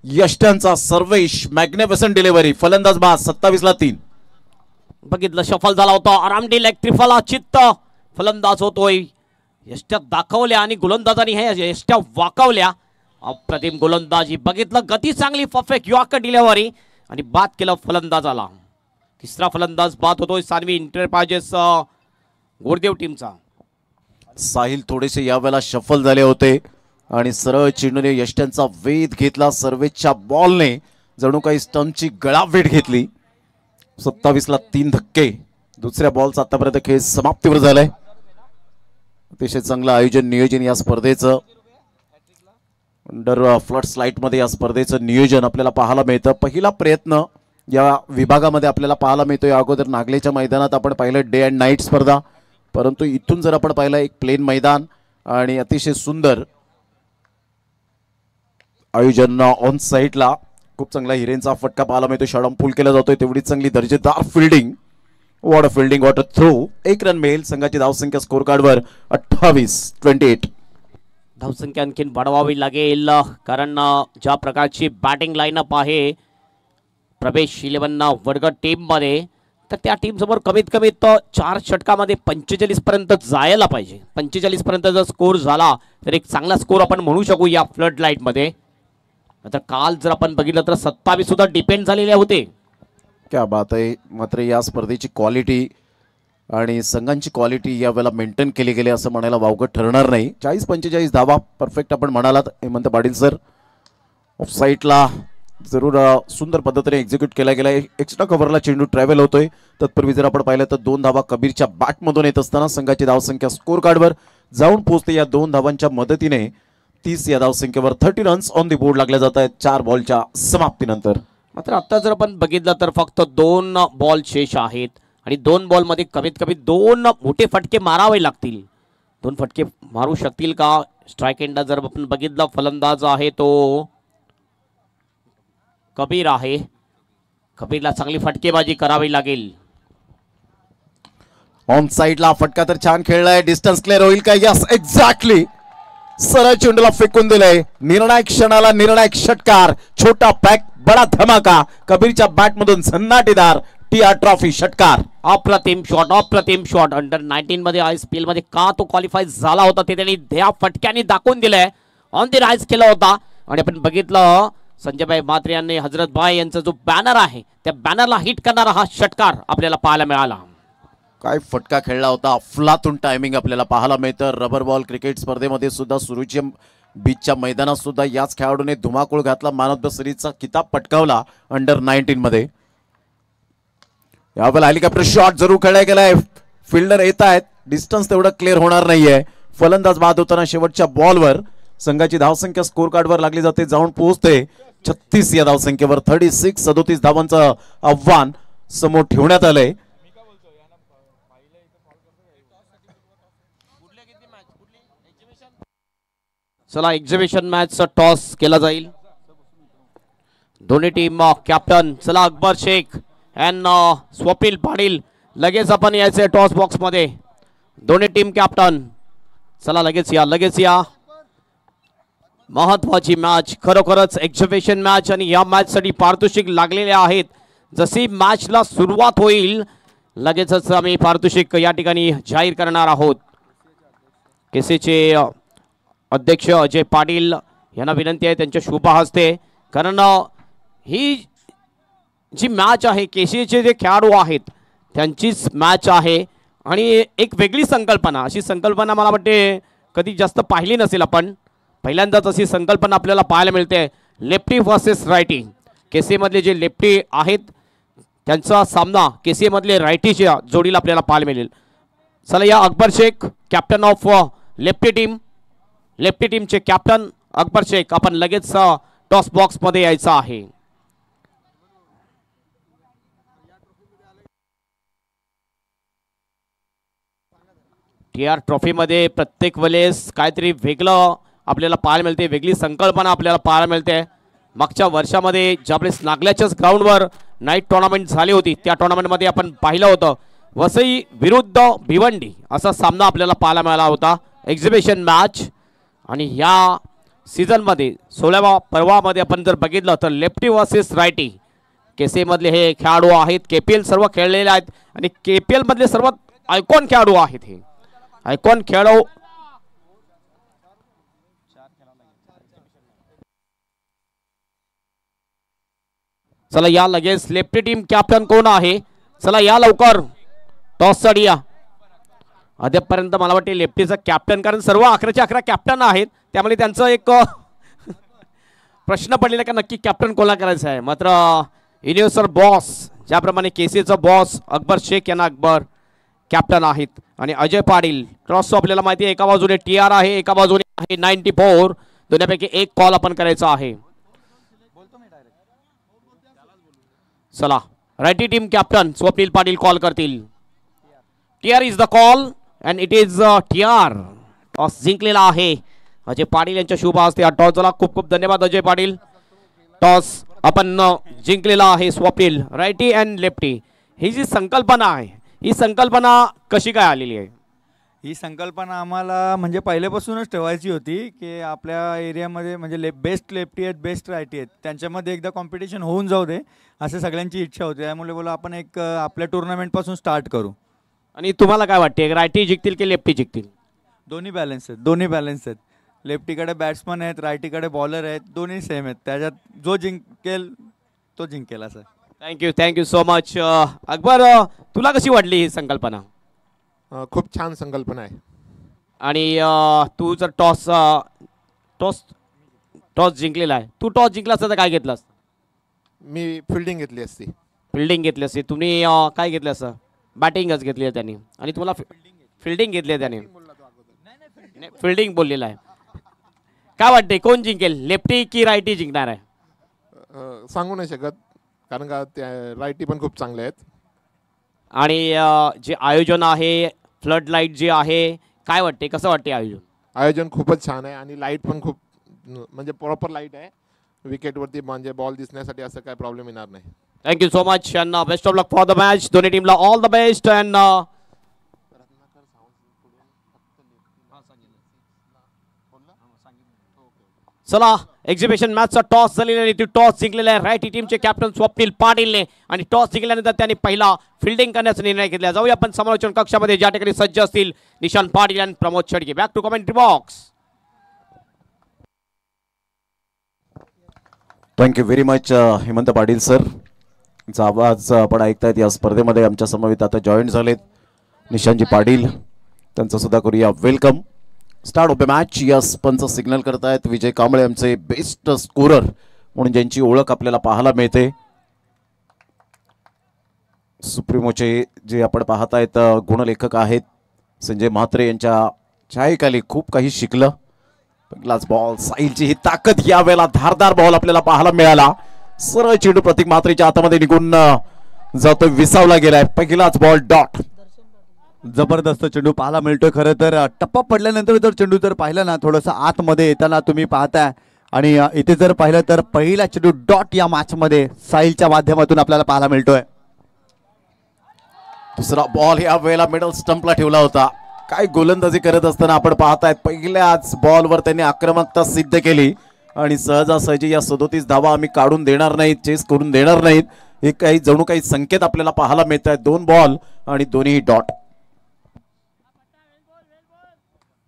यष्ट्यांचा. सर्वेश मॅग्निफिसंट डिलिव्हरी, फलंदाज बाद 27ला 3. बघितलं शफल झाला होता, आरामडी लेग त्रिफला चित्त फलंदाज होतोय. यष्ट्या दाखवल्या आणि गोलंदाजांनी हे यष्ट्या वाकवल्या. अप्रतिम गोलंदाजी, बघितलं गती चांगली, परफेक्ट यॉर्कर डिलिव्हरी आणि बाद केलं फलंदाजाला. तिसरा फलंदाज बाद होतोय सान्वी एंटरप्राइजेस गोरदेव टीमचा. साहिल थोडेसे यावेळेला शफल झाले होते आणि सरळ चेंडूने यष्ट्यांचा वेध घेतला. सर्वेच्या बॉलने जणू काही स्टंपची गळाभेट घेतली. 27ला 3 धक्के. दुसऱ्या बॉलचा आतापर्यंत खेळ समाप्तीवर झालाय. अतिशय चांगलं आयोजन नियोजन या स्पर्धेचं, अंडर फ्लड स्लाइटमध्ये या स्पर्धेचं नियोजन आपल्याला पाहायला मिळतं. पहिला प्रयत्न या विभागामध्ये आपल्याला पाहायला मिळतो. या अगोदर नागलेच्या मैदानात आपण पाहिलं डे अँड नाईट स्पर्धा, परंतु इथून जर आपण पाहिलं एक प्लेन मैदान आणि अतिशय सुंदर आयोजन ऑन साईडला खूप चांगला हिरेंचा फटका पाहायला मिळतो. शॉट पूल केला जातोय. तेवढीच चांगली दर्जेदार fielding. What a fielding, what a throw. 1 run मिळेल. संघाची धावसंख्या स्कोर कार्डवर 28-28. धावसंख्या आणखीन वाढवावी लागेल कारण ज्या प्रकारची बॅटिंग लाईनअप आहे प्रवेश 11 वडगड टीम मध्ये, तर त्या टीम समोर कमीत कमी 4 षटकामध्ये 45 पर्यंत जायला पाहिजे. 45 पर्यंत जर स्कोर झाला तर एक चांगला स्कोर आपण म्हणू शकू या फ्लड लाईट मध्ये. आता काल जर आपण बघितलं तर 27 सुद्धा डिपेंड झालेले होते. क्या बात आहे. मात्र या स्पर्धेची क्वालिटी आणि संघांची क्वालिटी यावेळेला मेंटेन केली गेली असं म्हणायला वावगं ठरणार नाही. 40-45 धावा परफेक्ट आपण म्हणालात हेमंत पाटील सर. ऑफ साईडला जरूर सुंदर पद्धतीने एक्झिक्यूट केला गेला. एक्स्ट्रा कव्हरला चेंडू ट्रॅव्हल होतोय. तत्पूर्वी जर आपण पाहिलं तर 2 धावा कबीरच्या बॅटमधून येत असताना संघाची धावसंख्या स्कोर कार्डवर जाऊन पोहोचते. या 2 धावांच्या मदतीने 30 या धावसंख्येवर 30 रन्स ऑन दी बोर्ड लागले जात आहेत 4 बॉलच्या समाप्तीनंतर. मात्र आता जर आपण बघितलं तर फक्त 2 बॉल शेष आहेत आणि 2 बॉलमध्ये कमीत कमी 2 मोठे फटके मारावे लागतील. 2 फटके मारू शकतील का? स्ट्राईक एंडला जर आपण बघितलं फलंदाज आहे तो कबीर आहे. कबीरला चांगली फटकेबाजी करावी लागेल. ऑन साईडला फटका तर छान खेळलाय. डिस्टन्स क्लिअर होईल का? Yes, exactly. सरळ चेंडूला फेकून दिलंय. निर्णायक क्षणाला निर्णायक षटकार. छोटा पॅक बडा धमाका. कबीरच्या बॅटमधून झन्नाटीदार टीआर ट्रॉफी षटकार. अप्रतिम शॉट, अप्रतिम शॉट. अंडर 19 मध्ये ISPL मध्ये का तो क्वालिफाय झाला होता ते त्यांनी त्या फटक्याने दाखवून दिलंय. ऑन दी राईज केला होता आणि आपण बघितलं संजयभाई म्हात्रे यांनी हजरतभाई यांचा जो बॅनर आहे त्या बॅनरला हिट करणारा हा षटकार आपल्याला पाहायला मिळाला. काय फटका खेळला होता. अफलातून टायमिंग आपल्याला पाहायला मिळतं. रबर बॉल क्रिकेट स्पर्धेमध्ये सुद्धा सुरुची बीचच्या मैदानात सुद्धा याच खेळाडूने धुमाकूळ घातला. मॅन ऑफ द सिरीजचा किताब पटकावला अंडर 19 मध्ये. यावेळेला हेलिकॉप्टर शॉट जरूर खेळला गेलाय. फिल्डर येत आहेत. डिस्टन्स तेवढं क्लिअर होणार नाहीये. फलंदाज बाद होताना शेवटच्या बॉलवर संघाची धावसंख्या स्कोर कार्डवर लागली जाते. जाऊन पोहोचते 36 या धावसंख्येवर. 37 धावांचं आव्हान समोर ठेवण्यात आलंय. चला एक्झिबिशन मॅचचा टॉस केला जाईल. दोन्ही टीम कॅप्टन चला अकबर शेख अँड स्वप्नील पाटील लगेच आपण यायचे टॉस बॉक्स मध्ये. दोन्ही टीम कॅप्टन चला लगेच या, लगेच या. महत्वाची मॅच, खरोखरच एक्झिबिशन मॅच आणि या मॅच साठी पारितोषिक लागलेले आहेत. जशी मॅचला सुरुवात होईल लगेचच आम्ही पारितोषिक या ठिकाणी जाहीर करणार आहोत. केसीचे अध्यक्ष अजय पाटील यांना विनंती आहे त्यांच्या शुभ हस्ते, कारण ही जी मॅच आहे केसीचे जे खेळाडू आहेत त्यांचीच मॅच आहे आणि एक वेगळी संकल्पना, अशी संकल्पना मला वाटते कधी जास्त पाहिली नसेल आपण. पहिल्यांदाच अशी संकल्पना आपल्याला पाहायला मिळते. Lefty versus righty. केसी मधले जे लेफ्टी आहेत त्यांचा सामना केसी मधले रायटीच्या जोडीला आपल्याला पाहायला मिळेल. चला या Akbar Shaikh captain of lefty team, lefty टीमचे कॅप्टन अकबर शेख आपण लगेच टॉस बॉक्स मध्ये यायचं आहे. टीआर ट्रॉफी मध्ये प्रत्येक वेळेस काहीतरी वेगळं आपल्याला पाहायला मिळते, वेगळी संकल्पना आपल्याला पाहायला मिळते. मागच्या वर्षामध्ये ज्यावेळेस नागल्याच्याच ग्राउंडवर नाईट टुर्नामेंट झाली होती त्या टुर्नामेंटमध्ये आपण पाहिलं होतं वसई विरुद्ध भिवंडी असा सामना आपल्याला पाहायला मिळाला होता एक्झिबिशन मॅच. आणि या सीझनमध्ये 16व्या पर्वामध्ये आपण जर बघितलं तर लेफ्टी वर्सेस रायटी केसी मधले हे खेळाडू आहेत. KPL सर्व खेळलेले आहेत आणि KPL मधले सर्वात आयकॉन खेळाडू आहेत. हे आयकॉन खेळाडू चला या लगेच लेफ्टी टीम कॅप्टन कोण आहे चला या लवकर टॉस साठी या. अद्यापर्यंत मला वाटते लेफ्टीचा कॅप्टन, कारण सर्व 11च्या 11 कॅप्टन आहेत त्यामुळे त्यांचं एक प्रश्न पडलेला का नक्की कॅप्टन कोणाला करायचं आहे. मात्र युनिव्हर्सल बॉस ज्याप्रमाणे केसीचा बॉस अकबर शेख यांना अकबर कॅप्टन आहेत आणि अजय पाटील क्रॉस आपल्याला माहिती आहे एका बाजूने TR आहे एका बाजूने आहे 94. दोन्हीपैकी एक कॉल आपण करायचा आहे. चला righty team captain Swapnil Patil call करतील. TR is the call and it is TR. Toss जिंकलेला आहे अजय पाटील यांच्या शुभ हस्ते हा टॉस झाला. खूप खूप धन्यवाद अजय पाटील. टॉस आपण जिंकलेला आहे स्वप्नील. रायटी अँड लेफ्टी ही जी संकल्पना आहे, ही संकल्पना कशी काय आलेली आहे? ही संकल्पना आम्हाला म्हणजे पहिल्यापासूनच ठेवायची होती की आपल्या एरियामध्ये म्हणजे बेस्ट लेफ्टी आहेत, बेस्ट रायटी आहेत, त्यांच्यामध्ये एकदा कॉम्पिटिशन होऊन जाऊ दे असं सगळ्यांची इच्छा होती. त्यामुळे बोला आपण एक आपल्या टुर्नामेंटपासून स्टार्ट करू. आणि तुम्हाला काय वाटते, रायटी जिंकतील की लेफ्टी जिंकतील? दोन्ही बॅलन्स आहेत, दोन्ही बॅलन्स आहेत. लेफ्टीकडे बॅट्समन आहेत, रायटीकडे बॉलर आहेत, दोन्ही सेम आहेत. त्याच्यात जो जिंकेल तो जिंकेल असं. Thank you so much. अकबर, तुला कशी वाटली ही संकल्पना? खूप छान संकल्पना आहे. आणि तू जर टॉस टॉस टॉस जिंकलेला आहे, तू टॉस जिंकला असता तर काय घेतलं असतं? मी फिल्डिंग घेतली असती. फिल्डिंग घेतली असती. तुम्ही काय घेतलं असतं? बॅटिंगच घेतली आहे त्यांनी आणि तुम्हाला फिल्डिंग घेतली आहे त्याने. फिल्डिंग बोललेला आहे. काय वाटते कोण जिंकेल, लेफ्टी की रायटी जिंकणार आहे? सांगू नाही शकत, कारण का त्या रायटी पण खूप चांगले आहेत. आणि जे आयोजन आहे, फ्लड लाईट जे आहे, काय वाटते, कसं वाटते आयोजन? आयोजन खूपच छान आहे आणि लाईट पण खूप म्हणजे प्रॉपर लाईट आहे. विकेटवरती म्हणजे बॉल दिसण्यासाठी असं काय प्रॉब्लेम येणार नाही. Thank you so much and best of luck for the match. दोन्ही टीमला ऑल द बेस्ट. अँड चला, एक्झिबिशन मॅचचा टॉस झालेला आहे. ती टॉस जिंकलेला आहे रायटी टीमचे कॅप्टन स्वप्नील पाटीलने. आणि टॉस जिंकल्यानंतर त्यांनी पहिला फिल्डिंग करण्याचा निर्णय घेतला. जाऊया आपण समालोचन कक्षामध्ये, ज्या ठिकाणी सज्ज असतील निशांत पाटील आणि Pramod Shedge. Back to commentary box. Thank you very much Hemant Patil sir. चा आवाज आपण ऐकतायत. या स्पर्धेमध्ये आमच्या समवेत आता जॉईन झालेत निशांतजी पाटील, त्यांचं सुद्धा करूया welcome. Start of the match. Yes, पंच सिग्नल करतायत विजय कांबळे आमचे बेस्ट स्कोरर म्हणून ज्यांची ओळख आपल्याला पाहायला मिळते. सुप्रीमोचे जे आपण पाहतायत गुणलेखक आहेत संजय म्हात्रे यांच्या छायेखाली खूप काही शिकलं. पहिलाच बॉल, साहिलची ही ताकद, यावेळेला धारदार बॉल आपल्याला पाहायला मिळाला. सरळ चेंडू प्रतीक म्हात्रेच्या हातामध्ये निघून जातोय, विसावला गेलाय. पहिलाच बॉल डॉट. जबरदस्त चेंडू पाहायला मिळतोय. खरं तर टप्पा पडल्यानंतर जर चेंडू जर पाहिला ना, थोडंसं आतमध्ये येताना तुम्ही पाहताय. आणि इथे जर पाहिलं तर पहिला चेंडू डॉट या मॅचमध्ये साहिलच्या माध्यमातून आपल्याला पाहायला मिळतोय. दुसरा बॉल या वेळेला मिडल स्टंपला ठेवला होता. काय गोलंदाजी करत असताना आपण पाहतायत पहिल्याच बॉलवर त्यांनी आक्रमकता सिद्ध केली आणि सहजासहजी या 37 धावा आम्ही काढून देणार नाहीत, चेस करून देणार नाहीत, हे काही जणू काही संकेत आपल्याला पाहायला मिळत आहेत. 2 बॉल आणि दोन्ही डॉट.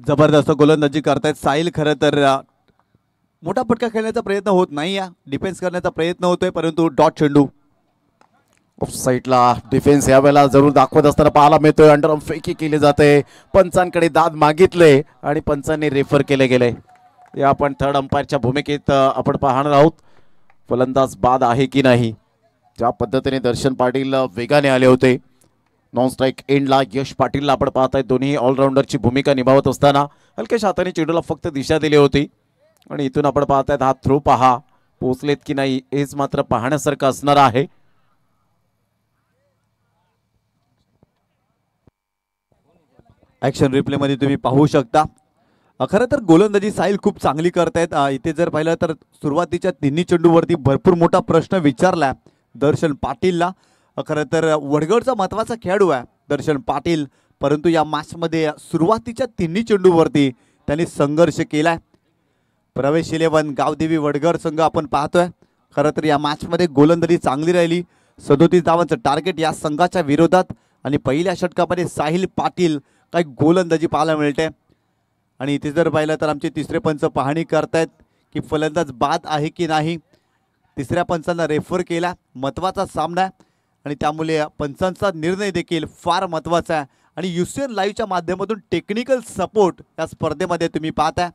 जबरदस्त गोलंदाजी करतायत साहिल. खरं तर मोठा फटका खेळण्याचा प्रयत्न होत नाही, या डिफेन्स करण्याचा प्रयत्न होतोय, परंतु डॉट चेंडू. ऑफ साईडला डिफेन्स यावेळेला जरूर दाखवत असताना पाहायला मिळतोय. अंडरआर्म फेकी केली जाते. पंचांकडे दाद मागितले आणि पंचांनी रेफर केले गेले. या आपण थर्ड अंपायरच्या भूमिकेत आपण पाहणार आहोत. फलंदाज बाद आहे की नाही. ज्या पद्धतीने दर्शन पाटील वेगाने आले होते नॉन स्ट्राईक एंडला, यश पाटीलला आपण पाहताय दोन्ही ऑलराऊंडरची भूमिका निभावत असताना हलक्याशा हाताने चेंडूला फक्त दिशा दिली होती. आणि इथून आपण पाहतायत हा थ्रो पहा, पोचलेत की नाही हेच मात्र पाहण्यासारखं असणार आहे. ॲक्शन रिप्लेमध्ये तुम्ही पाहू शकता. खरं तर गोलंदाजी साहिल खूप चांगली करतायत. इथे जर पाहिलं तर सुरुवातीच्या तिन्ही चेंडूवरती भरपूर मोठा प्रश्न विचारला दर्शन पाटीलला. खरं तर वडगडचा महत्त्वाचा खेळाडू आहे दर्शन पाटील, परंतु या मॅचमध्ये सुरुवातीच्या तिन्ही चेंडूवरती त्यांनी संघर्ष केलाय. प्रवेश 11 गावदेवी वडगड संघ आपण पाहतोय. खरं तर या मॅचमध्ये गोलंदाजी चांगली राहिली. 37 धावांचं टार्गेट या संघाच्या विरोधात. आणि पहिल्या षटकामध्ये साहिल पाटील काही गोलंदाजी पाहायला मिळते. आणि इथे जर पाहिलं तर आमचे तिसरे पंच पाहणी करतायत की फलंदाज बाद आहे की नाही. तिसऱ्या पंचांना रेफर केला. महत्त्वाचा सामना आहे आणि त्यामुळे पंचांचा निर्णय देखील फार महत्त्वाचा आहे. आणि UCN लाईव्हच्या माध्यमातून टेक्निकल सपोर्ट या स्पर्धेमध्ये तुम्ही पाहताय.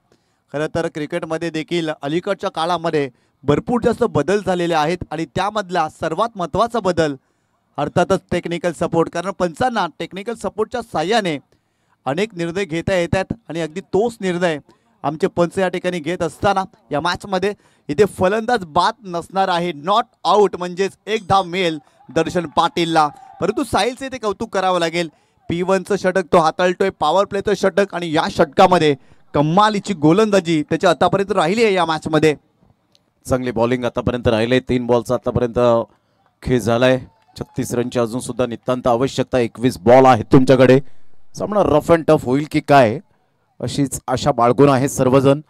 खरं तर क्रिकेटमध्ये देखील अलीकडच्या काळामध्ये भरपूर जास्त बदल झालेले आहेत आणि त्यामधला सर्वात महत्त्वाचा बदल अर्थातच टेक्निकल सपोर्ट. कारण पंचांना टेक्निकल सपोर्टच्या साह्याने अनेक निर्णय घेता येतात आणि अगदी तोच निर्णय आमचे पंच या ठिकाणी घेत असताना या मॅचमध्ये इथे फलंदाज बाद नसणार आहे. नॉट आउट म्हणजेच एक धाव मिळेल दर्शन पाटीलला. परंतु साहिलचे इथे कौतुक करावं लागेल. P1चं षटक तो हाताळतोय, पॉवर प्लेचं षटक आणि या षटकामध्ये कमालीची गोलंदाजी त्याची आतापर्यंत राहिली आहे या मॅचमध्ये. चांगली बॉलिंग आतापर्यंत राहिले. 3 बॉलचा आतापर्यंत खेळ झालाय. 36 रनची अजून सुद्धा नितांत आवश्यकता. 21 बॉल आहेत तुमच्याकडे. सामना रफ अँड टफ होईल की काय अशीच आशा बाळगून आहेत सर्वजण.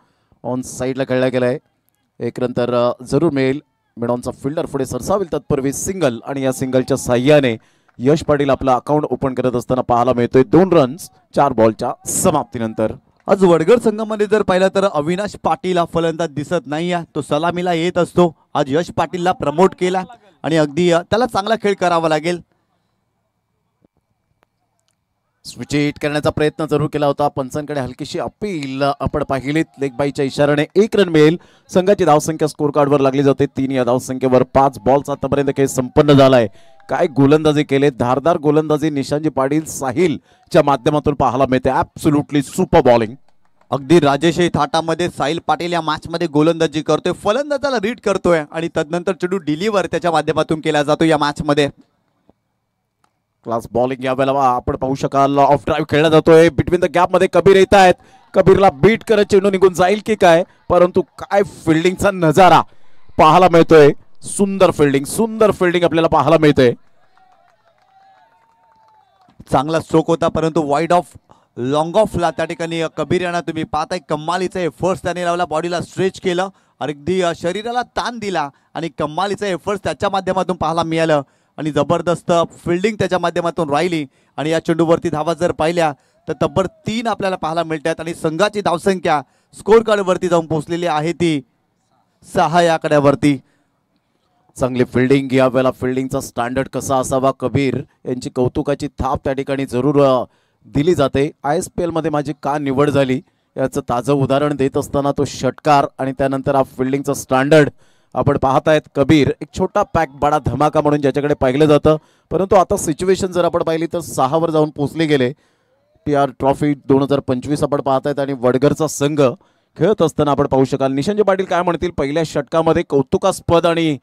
ऑन साईडला खेळला गेलाय. एक रन तर जरूर मिळेल. मिडॉनचा फिल्डर पुढे सरसावेल तत्पूर्वी सिंगल आणि या सिंगलच्या साह्याने यश पाटील आपला अकाउंट ओपन करत असताना पाहायला मिळतोय 2 रन्स 4 बॉलच्या समाप्तीनंतर. आज वडगड संघामध्ये जर पाहिलं तर अविनाश पाटील हा फलंदाज दिसत नाही आहे. तो सलामीला येत असतो. आज यश पाटीलला प्रमोट केला आणि अगदी त्याला चांगला खेळ करावा लागेल. स्विच हिट करण्याचा प्रयत्न जरूर केला होता. पंचांकडे हलकीशी अपील आपण पाहिलीत. लेग बाईच्या इशाऱ्याने 1 रन मिळेल. संघाची धावसंख्या स्कोर कार्डवर लागली जाते 3. या धावसंख्येवर 5 बॉल्स आतापर्यंत खेळ संपन्न झालाय. काय गोलंदाजी केले. धारदार गोलंदाजी निशांजी पाटील साहिलच्या माध्यमातून पाहायला मिळते. Absolutely super bowling. अगदी राजेशाही थाटामध्ये साहिल पाटील या मॅचमध्ये गोलंदाजी करतोय. फलंदाजाला रीड करतोय आणि तदनंतर चेंडू डिलिव्हर त्याच्या माध्यमातून केला जातो या मॅचमध्ये. क्लास बॉलिंग या वेळेला आपण पाहू शकाल. ऑफ ड्राईव्ह खेळला जातोय. बिटवीन द गॅप मध्ये कबीर येत आहेत. कबीरला बीट करत चेंडू निघून जाईल की काय, परंतु काय फिल्डिंगचा नजारा पाहायला मिळतोय. सुंदर फिल्डिंग आपल्याला पाहायला मिळते. चांगला स्ट्रोक होता परंतु वाईड ऑफ लॉंग ऑफला त्या ठिकाणी कबीर यांना तुम्ही पाहताय कमालीचा एफर्ट्स त्याने लावला. बॉडीला स्ट्रेच केलं. अगदी शरीराला ताण दिला आणि कमालीचा एफर्ट्स त्याच्या माध्यमातून पाहायला मिळालं आणि जबरदस्त फिल्डिंग त्याच्या माध्यमातून राहिली. आणि या चेंडूवरती धावा जर पाहिल्या तर तब्बल 3 आपल्याला पाहायला मिळतात आणि संघाची धावसंख्या स्कोर कार्डवरती जाऊन पोहोचलेली आहे ती 6 या आकड्यावरती. चांगली फिल्डिंग. या वेळेला फिल्डिंगचा स्टँडर्ड कसा असावा कबीर यांची कौतुकाची थाप त्या ठिकाणी जरूर दिली जाते. ISPL मध्ये माझी का निवड झाली याचं ताजं उदाहरण देत असताना तो षटकार आणि त्यानंतर हा फिल्डिंगचा स्टँडर्ड आपण पाहतायत. कबीर एक छोटा पॅक बडा धमाका म्हणून ज्याच्याकडे पाहिलं जातं, परंतु आता सिच्युएशन जर आपण पाहिली तर 6 वर जाऊन पोहोचले गेले. TR ट्रॉफी 2025 आपण पाहतायत आणि वडगरचा संघ खेळत असताना आपण पाहू शकाल. निशांजी पाटील काय म्हणतील. पहिल्या षटकामध्ये कौतुकास्पद आणि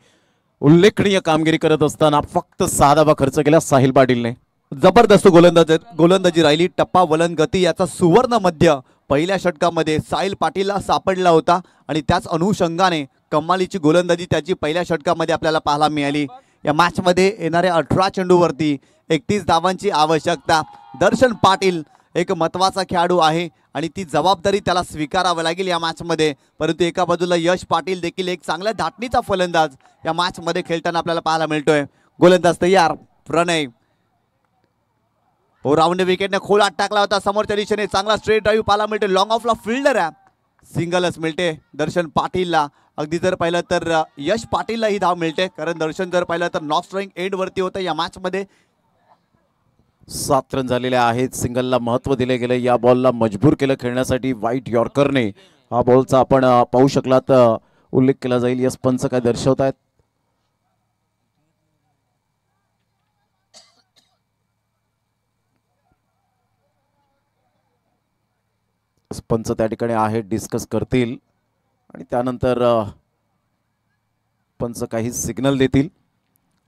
उल्लेखनीय कामगिरी करत असताना फक्त 6 धावा खर्च केल्या साहिल पाटीलने. जबरदस्त गोलंदाजी राहिली. टप्पा वलन गती याचा सुवर्ण मध्य पहिल्या षटकामध्ये साहिल पाटीलला सापडला होता आणि त्याच अनुषंगाने कमालीची गोलंदाजी त्याची पहिल्या षटकामध्ये आपल्याला पाहायला मिळाली. या मॅचमध्ये येणाऱ्या 18 चेंडूवरती 31 धावांची आवश्यकता. दर्शन पाटील एक महत्त्वाचा खेळाडू आहे आणि ती जबाबदारी त्याला स्वीकारावी लागेल या मॅचमध्ये. परंतु एका बाजूला यश पाटील देखील एक चांगल्या धाटणीचा फलंदाज या मॅचमध्ये खेळताना आपल्याला पाहायला मिळतोय. गोलंदाज तयार. प्रणय राऊंड विकेटने खोल आत टाकला होता. समोरच्या दिशेने चांगला स्ट्रेट ड्राईव्ह पाहायला मिळते. लॉंग ऑफला फिल्डर आहे. सिंगलच मिळते दर्शन पाटीलला. अगदी जर पाहिलं तर यश पाटीलला ही धाव मिळते, कारण दर्शन जर पाहिलं तर नॉट स्ट्राईक एंड वरती होतं या मॅचमध्ये. 7 रन झालेले आहेत. सिंगलला महत्व दिले गेले. या बॉलला मजबूर केलं खेळण्यासाठी व्हाईट यॉर्करने. हा बॉलचा आपण पाहू शकला तर उल्लेख केला जाईल. यस पंच काय दर्शवत आहेत. पंच त्या ठिकाणी आहेत, डिस्कस करतील आणि त्यानंतर पंच काही सिग्नल देतील.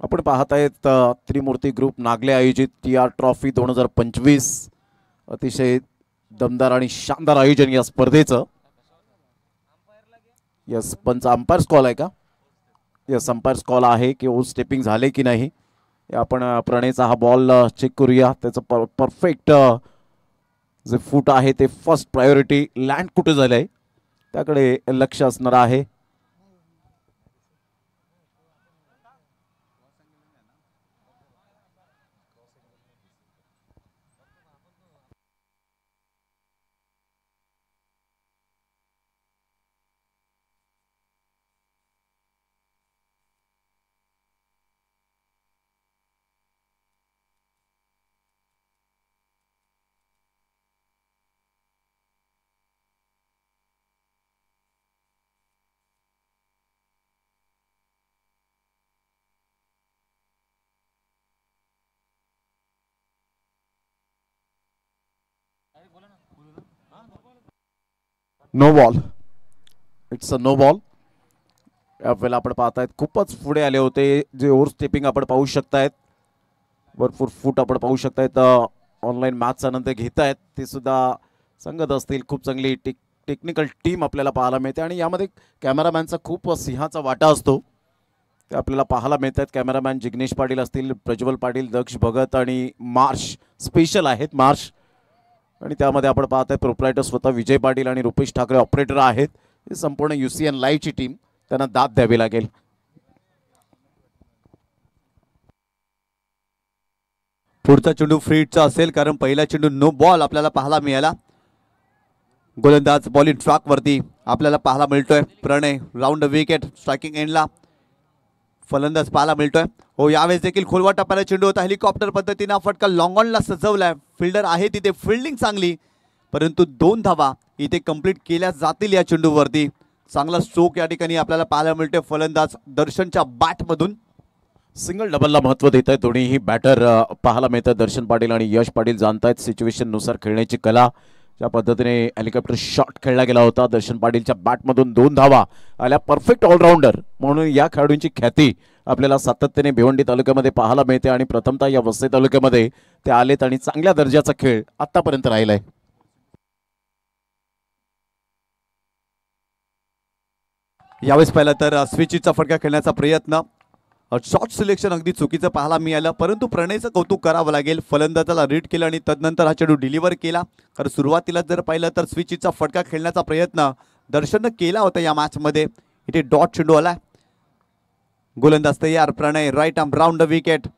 आपण पाहत आहेत त्रिमूर्ती ग्रुप नागले आयोजित TR ट्रॉफी 2025 अतिशय दमदार आणि शानदार आयोजन या स्पर्धेचं. यस पंच अंपायर्स कॉल आहे का. यस अंपायर्स कॉल आहे की ओ स्टेपिंग झाले की नाही. आपण प्रणयचा हा बॉल चेक करूया. त्याचं परफेक्ट जे फूट आहे ते फर्स्ट प्रायोरिटी. लँड कुठे झालंय त्याकडे लक्ष असणार आहे. No ball. It's a no ball. यावेळेला आपण पाहतायत खूपच पुढे आले होते. जे ओव्हर स्टेपिंग आपण पाहू शकतायत. भरपूर फूट आपण पाहू शकतायत. ऑनलाईन मॅचचा आनंद घेत आहेत ते सुद्धा संगत असतील, खूप चांगली टेक्निकल टीम आपल्याला पाहायला मिळते आणि यामध्ये कॅमेरामॅनचा खूप सिंहाचा वाटा असतो. ते आपल्याला पाहायला मिळतात. कॅमेरामॅन जिग्नेश पाटील असतील, प्रज्वल पाटील, दक्ष भगत आणि मार्श स्पेशल आहेत मार्श. आणि त्यामध्ये आपण पाहत आहे प्रोप्रायटर स्वतः विजय पाटील आणि रुपेश ठाकरे ऑपरेटर आहेत. ही संपूर्ण UCN लाईव्हची टीम, त्यांना दाद द्यावी लागेल. पुढचा चेंडू फ्रीडचा असेल कारण पहिला चेंडू नो बॉल आपल्याला पाहायला मिळाला. गोलंदाज बॉलिंग ट्रॅक वरती आपल्याला पाहायला मिळतोय. प्रणय राऊंड विकेट स्ट्रायकिंग एंडला फलंदाज पाहायला मिळतोय. हो, यावेळेस देखील खोलवा टप्प्याला चेंडू होता. हेलिकॉप्टर पद्धतीने फटका लॉंग ऑनला सजवलाय. फिल्डर आहे तिथे, फिल्डिंग चांगली, परंतु 2 धावा इथे कंप्लीट केल्या जातील या चेंडूवरती. चांगला स्ट्रोक या ठिकाणी आपल्याला पाहायला मिळतोय फलंदाज दर्शनच्या बॅटमधून. सिंगल डबलला महत्त्व देत आहेत दोन्हीही बॅटर पाहायला मिळतात. दर्शन पाटील आणि यश पाटील जाणतायत सिच्युएशननुसार खेळण्याची कला. ज्या पद्धतीने हेलिकॉप्टर शॉट खेळला गेला होता, दर्शन पाटीलच्या बॅटमधून 2 धावा आल्या. परफेक्ट ऑलराऊंडर म्हणून या खेळाडूंची ख्याती आपल्याला सातत्याने भिवंडी तालुक्यामध्ये पाहायला मिळते आणि प्रथमतः या वसई तालुक्यामध्ये ते आलेत आणि चांगल्या दर्जाचा खेळ आतापर्यंत राहिलाय. यावेळेस पाहिलं तर स्विचचा फटका खेळण्याचा प्रयत्न, शॉर्ट सिलेक्शन अगदी चुकीचं पाहायला मिळालं, परंतु प्रणयचं कौतुक करावं लागेल. फलंदाजाला रीड केलं आणि तदनंतर हा चेंडू डिलिव्हर केला. कारण सुरुवातीला जर पाहिलं तर स्विचचा फटका खेळण्याचा प्रयत्न दर्शननं केला होता या मॅचमध्ये. इथे डॉट चेंडू आला. गोलंदाज तयार. प्रणय राईट आर्म राऊंड विकेट.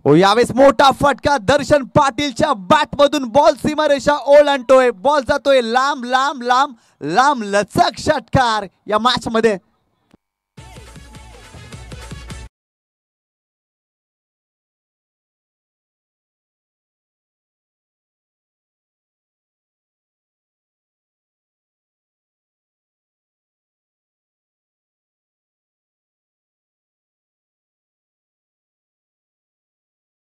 हो, यावेळेस मोठा फटका दर्शन पाटीलच्या बॅटमधून. बॉल सीमारेषा ओलांडतोय. बॉल जातोय लांब लांब लांब लांब लचक षटकार या मॅच मध्ये.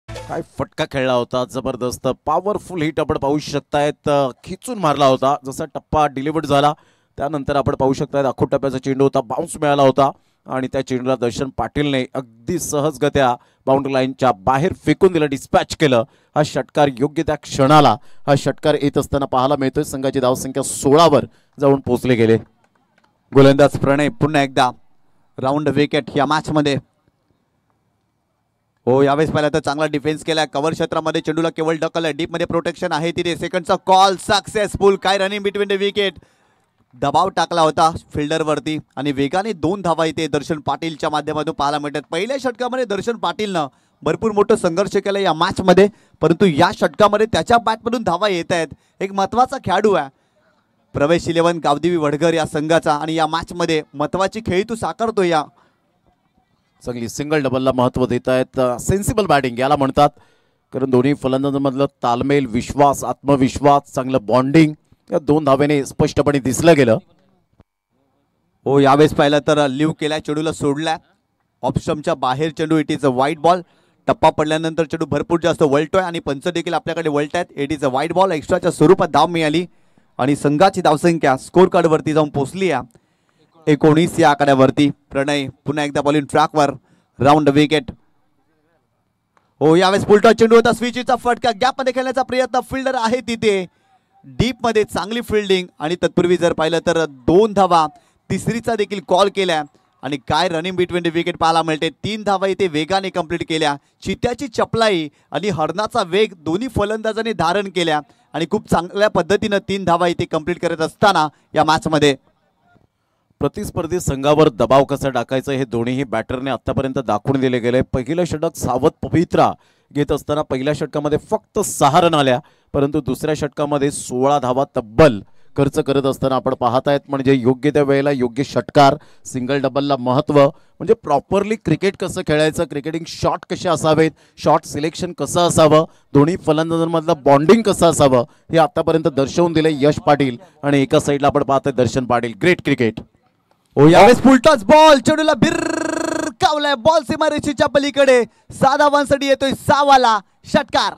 काय फटका खेळला होता, जबरदस्त पॉवरफुल हिट आपण पाहू शकतायत. खिचून मारला होता. जसा टप्पा डिलिव्हर्ड झाला त्यानंतर आपण पाहू शकतायत आखूड टप्प्याचा चेंडू होता, बाउन्स मिळाला होता आणि त्या चेंडूला दर्शन पाटीलने अगदी सहजगत्या बाउंड्री लाईनच्या बाहेर फेकून दिलं, डिस्पॅच केलं. हा षटकार योग्य त्या क्षणाला हा षटकार येत असताना पाहायला मिळतोय. संघाची धावसंख्या 16वर जाऊन पोहोचले गेले. गोलंदाज प्रणय पुन्हा एकदा राऊंड विकेट या मॅच मध्ये. हो, यावेळेस पहिला तर चांगला डिफेन्स केला. कव्हर क्षेत्रामध्ये चेंडूला केवळ ढकललं. डीप मध्ये प्रोटेक्शन आहे तिथे. सेकंडचा कॉल सक्सेसफुल. काय रनिंग बिटवीन द विकेट. दबाव टाकला होता फिल्डर वरती आणि वेगाने 2 धावा इथे दर्शन पाटीलच्या माध्यमातून पाहायला मिळतात. पहिल्या षटकामध्ये दर्शन पाटीलनं भरपूर मोठं संघर्ष केला या मॅच मध्ये, परंतु या षटकामध्ये त्याच्या बॅटमधून धावा येत आहेत. एक महत्वाचा खेळाडू आहे प्रवेश 11 गावदेवी वडघर या संघाचा आणि या मॅच मध्ये महत्वाची खेळी तो साकारतो. या चांगली सिंगल डबलला महत्त्व देत आहेत. सेन्सिबल बॅटिंग याला म्हणतात, कारण दोन्ही फलंदाजांमधलं तालमेल, विश्वास, आत्मविश्वास, चांगलं बॉन्डिंग या 2 धावेने स्पष्टपणे दिसलं गेलं. हो, यावेळेस पाहिलं तर लिव्ह केल्या, चेंडूला सोडल्या ऑप्शनच्या बाहेर. चेंडू इट इज अ वाईट बॉल. टप्पा पडल्यानंतर चेंडू भरपूर जास्त वळतोय आणि पंच देखील आपल्याकडे वळतायत. इट इज अ वाईट बॉल. एक्स्ट्राच्या स्वरूपात धाव मिळाली आणि संघाची धावसंख्या स्कोर कार्ड वरती जाऊन पोहोचली आहे 19 या आकड्यावरती. प्रणय पुन्हा एकदा बॉलिंग ट्रॅकवर राऊंड विकेट. हो, यावेळेस पुलटा चेंडू होता. स्विचचा फटका गॅप मध्ये खेळण्याचा प्रयत्न. फिल्डर आहे तिथे डीप मध्ये, चांगली फिल्डिंग आणि तत्पूर्वी जर पाहिलं तर 2 धावा, तिसरीचा देखील कॉल केल्या आणि काय रनिंग बिटवीन द विकेट पाहायला मिळते. 3 धावा इथे वेगाने कंप्लीट केल्या. चित्याची चपलाई आणि हरणाचा वेग दोन्ही फलंदाजांनी धारण केल्या आणि खूप चांगल्या पद्धतीनं 3 धावा इथे कंप्लीट करत असताना या मॅच मध्ये प्रतिस्पर्धी संघावर दबाव कसा टाकायचं हे दोन्हीही बॅटरने आतापर्यंत दाखवून दिले गेले. पहिलं षटक सावध पवित्रा घेत असताना पहिल्या षटकामध्ये फक्त 6 रन आल्या, परंतु दुसऱ्या षटकामध्ये 16 धावा तब्बल खर्च करत असताना आपण पाहत आहेत. म्हणजे योग्य त्या वेळेला योग्य षटकार, सिंगल डबलला महत्त्व, म्हणजे प्रॉपरली क्रिकेट कसं खेळायचं, क्रिकेटिंग शॉट कसे असावेत, शॉट सिलेक्शन कसं असावं, दोन्ही फलंदाजांमधलं बॉन्डिंग कसं असावं हे आतापर्यंत दर्शवून दिले यश पाटील आणि एका साईडला आपण पाहतोय दर्शन पाटील. Great cricket. हो, यावेळेस फुलटॉस बॉल, चेंडूला भिरकावलाय. बॉल सीमारेषेच्या पलीकडे. 6 धावांसाठी येतोय 6 वाला षटकार.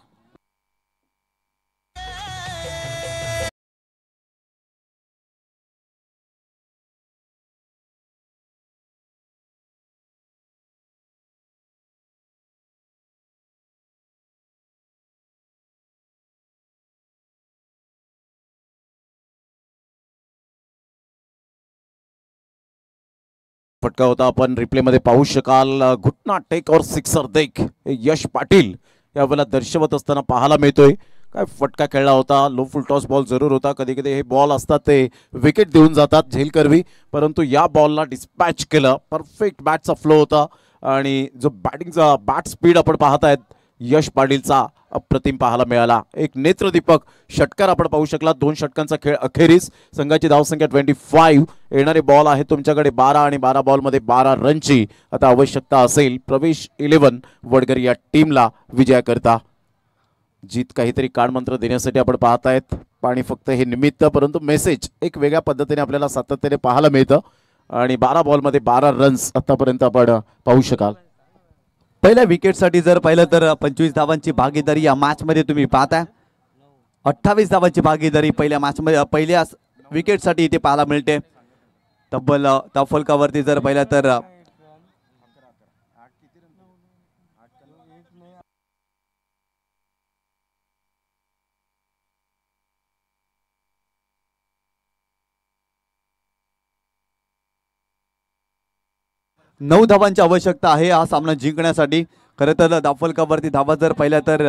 फटका होता आपण रिप्लेमध्ये पाहू शकाल. घुटना टेक और सिक्सर देख हे यश पाटील यावेळेला दर्शवत असताना पाहायला मिळतोय. काय फटका खेळला होता. लो फुल टॉस बॉल जरूर होता. कधी कधी हे बॉल असतात ते विकेट देऊन जातात झेल करवी, परंतु या बॉलला डिस्पॅच केलं. परफेक्ट बॅटचा फ्लो होता आणि जो बॅटिंगचा बॅट स्पीड आपण पाहतायत यश पाटीलचा अप्रतिम पाहायला मिळाला. एक नेत्रदीपक षटकार आपण पाहू शकला. 2 षटकांचा खेळ अखेरीस. संघाची धावसंख्या 25. येणारे बॉल आहे तुमच्याकडे 12 आणि 12 बॉलमध्ये 12 रनची आता आवश्यकता असेल प्रवेश 11 वडगर या टीमला विजयाकरता. जीत काहीतरी कानमंत्र देण्यासाठी आपण पाहतायत. पाणी फक्त हे निमित्त, परंतु मेसेज एक वेगळ्या पद्धतीने आपल्याला सातत्याने पाहायला मिळतं आणि 12 बॉलमध्ये 12 रन्स आतापर्यंत आपण पाहू शकाल. पहिल्या विकेटसाठी जर पाहिलं तर 25 धावांची भागीदारी या मॅचमध्ये तुम्ही पाहताय. 28 धावांची भागीदारी पहिल्या मॅचमध्ये पहिल्या विकेटसाठी इथे पाहायला मिळते. तब्बल फलकावरती जर पाहिलं तर 9 धावांची आवश्यकता आहे हा सामना जिंकण्यासाठी. खरं तर धावफलकावरती धावा जर पाहिल्या तर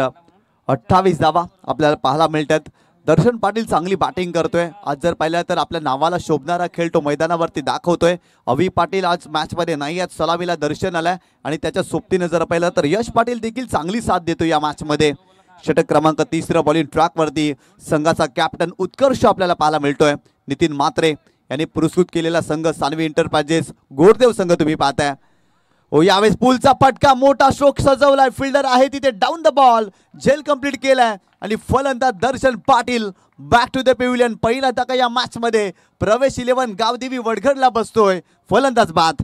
28 धावा आपल्याला पाहायला मिळतात. दर्शन पाटील चांगली बॅटिंग करतोय. आज जर पाहिलं तर आपल्या नावाला शोभणारा खेळ तो मैदानावरती दाखवतोय. अवी पाटील आज मॅचमध्ये नाही आहेत. सलामीला दर्शन आलाय आणि त्याच्या सोबतीने जर पाहिलं तर यश पाटील देखील चांगली साथ देतो या मॅचमध्ये. षटक क्रमांक 3 बॉलिंग ट्रॅकवरती संघाचा कॅप्टन उत्कर्ष आपल्याला पाहायला मिळतोय. नितीन म्हात्रे यांनी पुरस्कृत केलेला संघ सानवी एंटरप्राइजेस गोरदेव संघ तुम्ही पाहताय. ओ यावेळेस पुलचा फटका मोठा स्ट्रोक सजवलाय. फिल्डर आहे तिथे डाऊन द बॉल झेल कंप्लीट केलाय आणि फलंदाज दर्शन Patil back to the pavilion. पहिला धक्का या मॅच मध्ये प्रवेश 11 गावदेवी वडघरला बसतोय. फलंदाज बाद.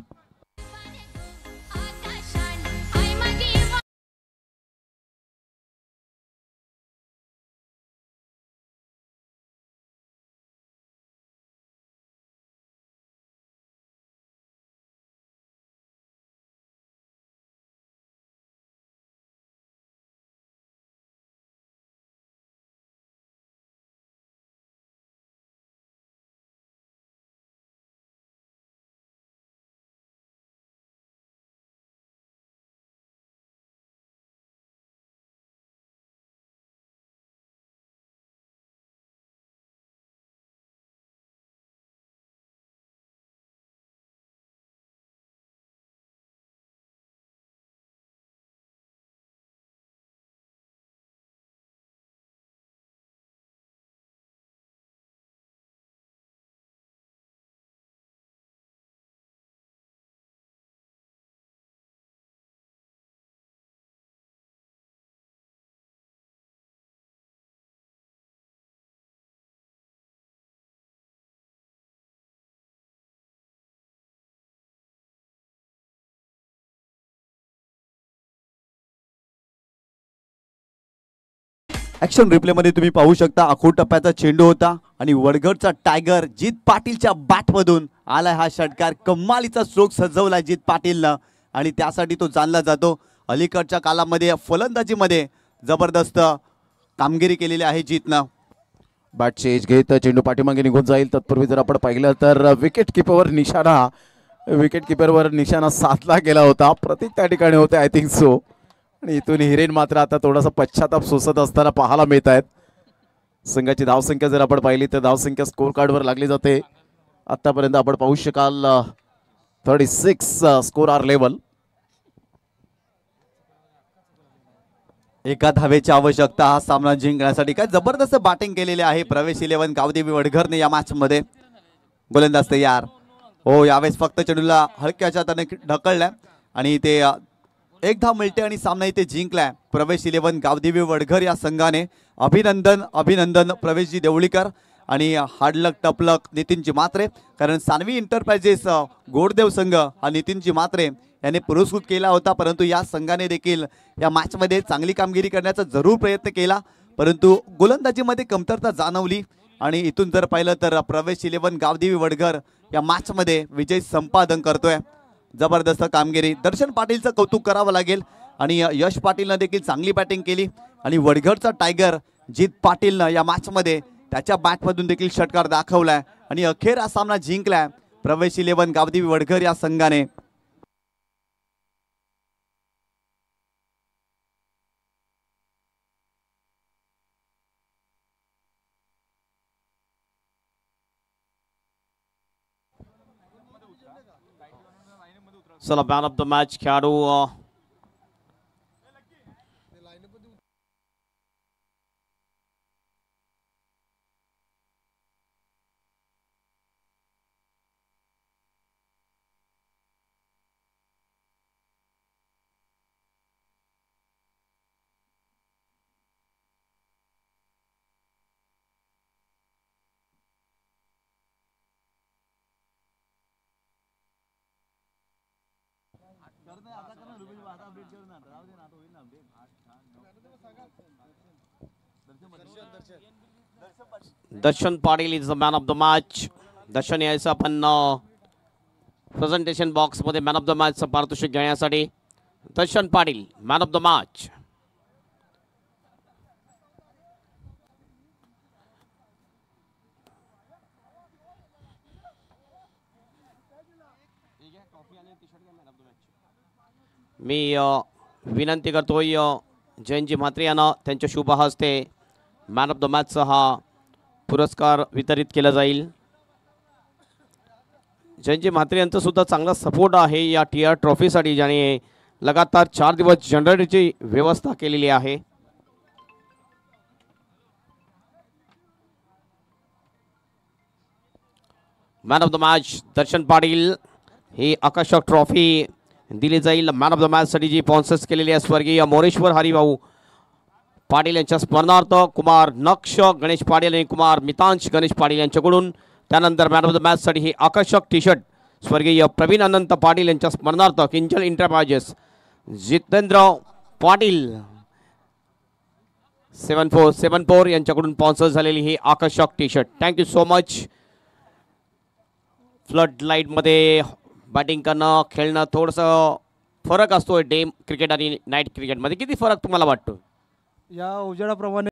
ऍक्शन रिप्ले मध्ये तुम्ही पाहू शकता आखूड टप्प्याचा चेंडू होता आणि वडघरचा टायगर जीत पाटीलच्या बॅट मधून आलाय हा षटकार. कमालीचा स्ट्रोक सजवलाय जीत पाटीलनं आणि त्यासाठी तो जाणला जातो. अलीकडच्या कालामध्ये फलंदाजीमध्ये जबरदस्त कामगिरी केलेली आहे जीतनं. बॅटची एज घेत चेंडू पाठीमागे निघून जाईल. तत्पूर्वी जर आपण पाहिलं तर विकेट किपरवर निशाणा साधला गेला होता. प्रतीक त्या ठिकाणी होते आय थिंक सो. आणि इथून हिरेन मात्र आता थोडासा पश्चाताप सोसत असताना पाहायला मिळत आहेत. संघाची धावसंख्या जर आपण पाहिली तर धावसंख्या स्कोर कार्डवर लागली जाते. आतापर्यंत आपण पाहू शकाल 36 स्कोर आर लेवल. एका धावेची आवश्यकता हा सामना जिंकण्यासाठी. काय जबरदस्त बॅटिंग केलेली आहे प्रवेश 11 गावदेवी वडघरने या मॅच मध्ये. गोलंदाज तयार. हो यावेळेस फक्त चेंडूला हलक्याच्या हाताने ढकललाय आणि ते एक धाव मिळते आणि सामना इथे जिंकलाय प्रवेश 11 गावदेवी वडघर या संघाने. अभिनंदन प्रवेशजी देवळीकर आणि हार्डलक टपलक नितीनजी म्हात्रे. कारण सानवी एंटरप्राइजेस गोरदेव संघ हा नितीनजी म्हात्रे याने पुरस्कृत केला होता, परंतु या संघाने देखील या मॅचमध्ये चांगली कामगिरी करण्याचा जरूर प्रयत्न केला, परंतु गोलंदाजीमध्ये कमतरता जाणवली. आणि इथून जर पाहिलं तर प्रवेश 11 गावदेवी वडघर या मॅचमध्ये विजय संपादन करतोय. जबरदस्त कामगिरी. दर्शन पाटीलचं कौतुक करावं लागेल आणि यश पाटीलनं देखील चांगली बॅटिंग केली आणि वडघरचा टायगर जीत पाटीलनं या मॅचमध्ये त्याच्या बॅटमधून देखील षटकार दाखवलाय आणि अखेर हा सामना जिंकलाय प्रवेश 11 गावदेवी वडघर या संघाने. चला मॅन ऑफ द मॅच खेळाडू Darshan Patil is the man of the match. Darshan यायचं आपण प्रेझेंटेशन बॉक्स मध्ये मॅन ऑफ द मॅचचं पारितोषिक घेण्यासाठी. Darshan Patil man of the match. मी विनंती करतोय जयंतजी म्हात्रे यांना त्यांच्या शुभ हस्ते मॅन ऑफ द मॅचचा हा पुरस्कार वितरित केला जाईल. जयंतजी म्हात्रे यांचा सुद्धा चांगला सपोर्ट आहे या TR ट्रॉफीसाठी, ज्याने लगातार 4 दिवस जनरेटरची व्यवस्था केलेली आहे. मॅन ऑफ द मॅच दर्शन पाटील. ही आकर्षक ट्रॉफी दिली जाईल मॅन ऑफ द मॅच साठी जी स्पॉन्सर्स केलेली आहे स्वर्गीय मोरेश्वर हरिभाऊ पाटील यांच्या स्मरणार्थ कुमार नक्ष गणेश पाटील आणि कुमार मितांश गणेश पाटील यांच्याकडून. त्यानंतर मॅन ऑफ द मॅच साठी ही आकर्षक टी-शर्ट स्वर्गीय प्रवीण अनंत पाटील यांच्या स्मरणार्थ किंजल इंटरप्राइजेस जितेंद्र पाटील 7474 यांच्याकडून स्पॉन्सर झालेली ही आकर्षक T-shirt. Thank you so much. Floodlight मध्ये बॅटिंग करणं खेळणं थोडंसं फरक असतो डे क्रिकेट आणि नाईट क्रिकेटमध्ये. किती फरक तुम्हाला वाटतो? या उजेडाप्रमाणे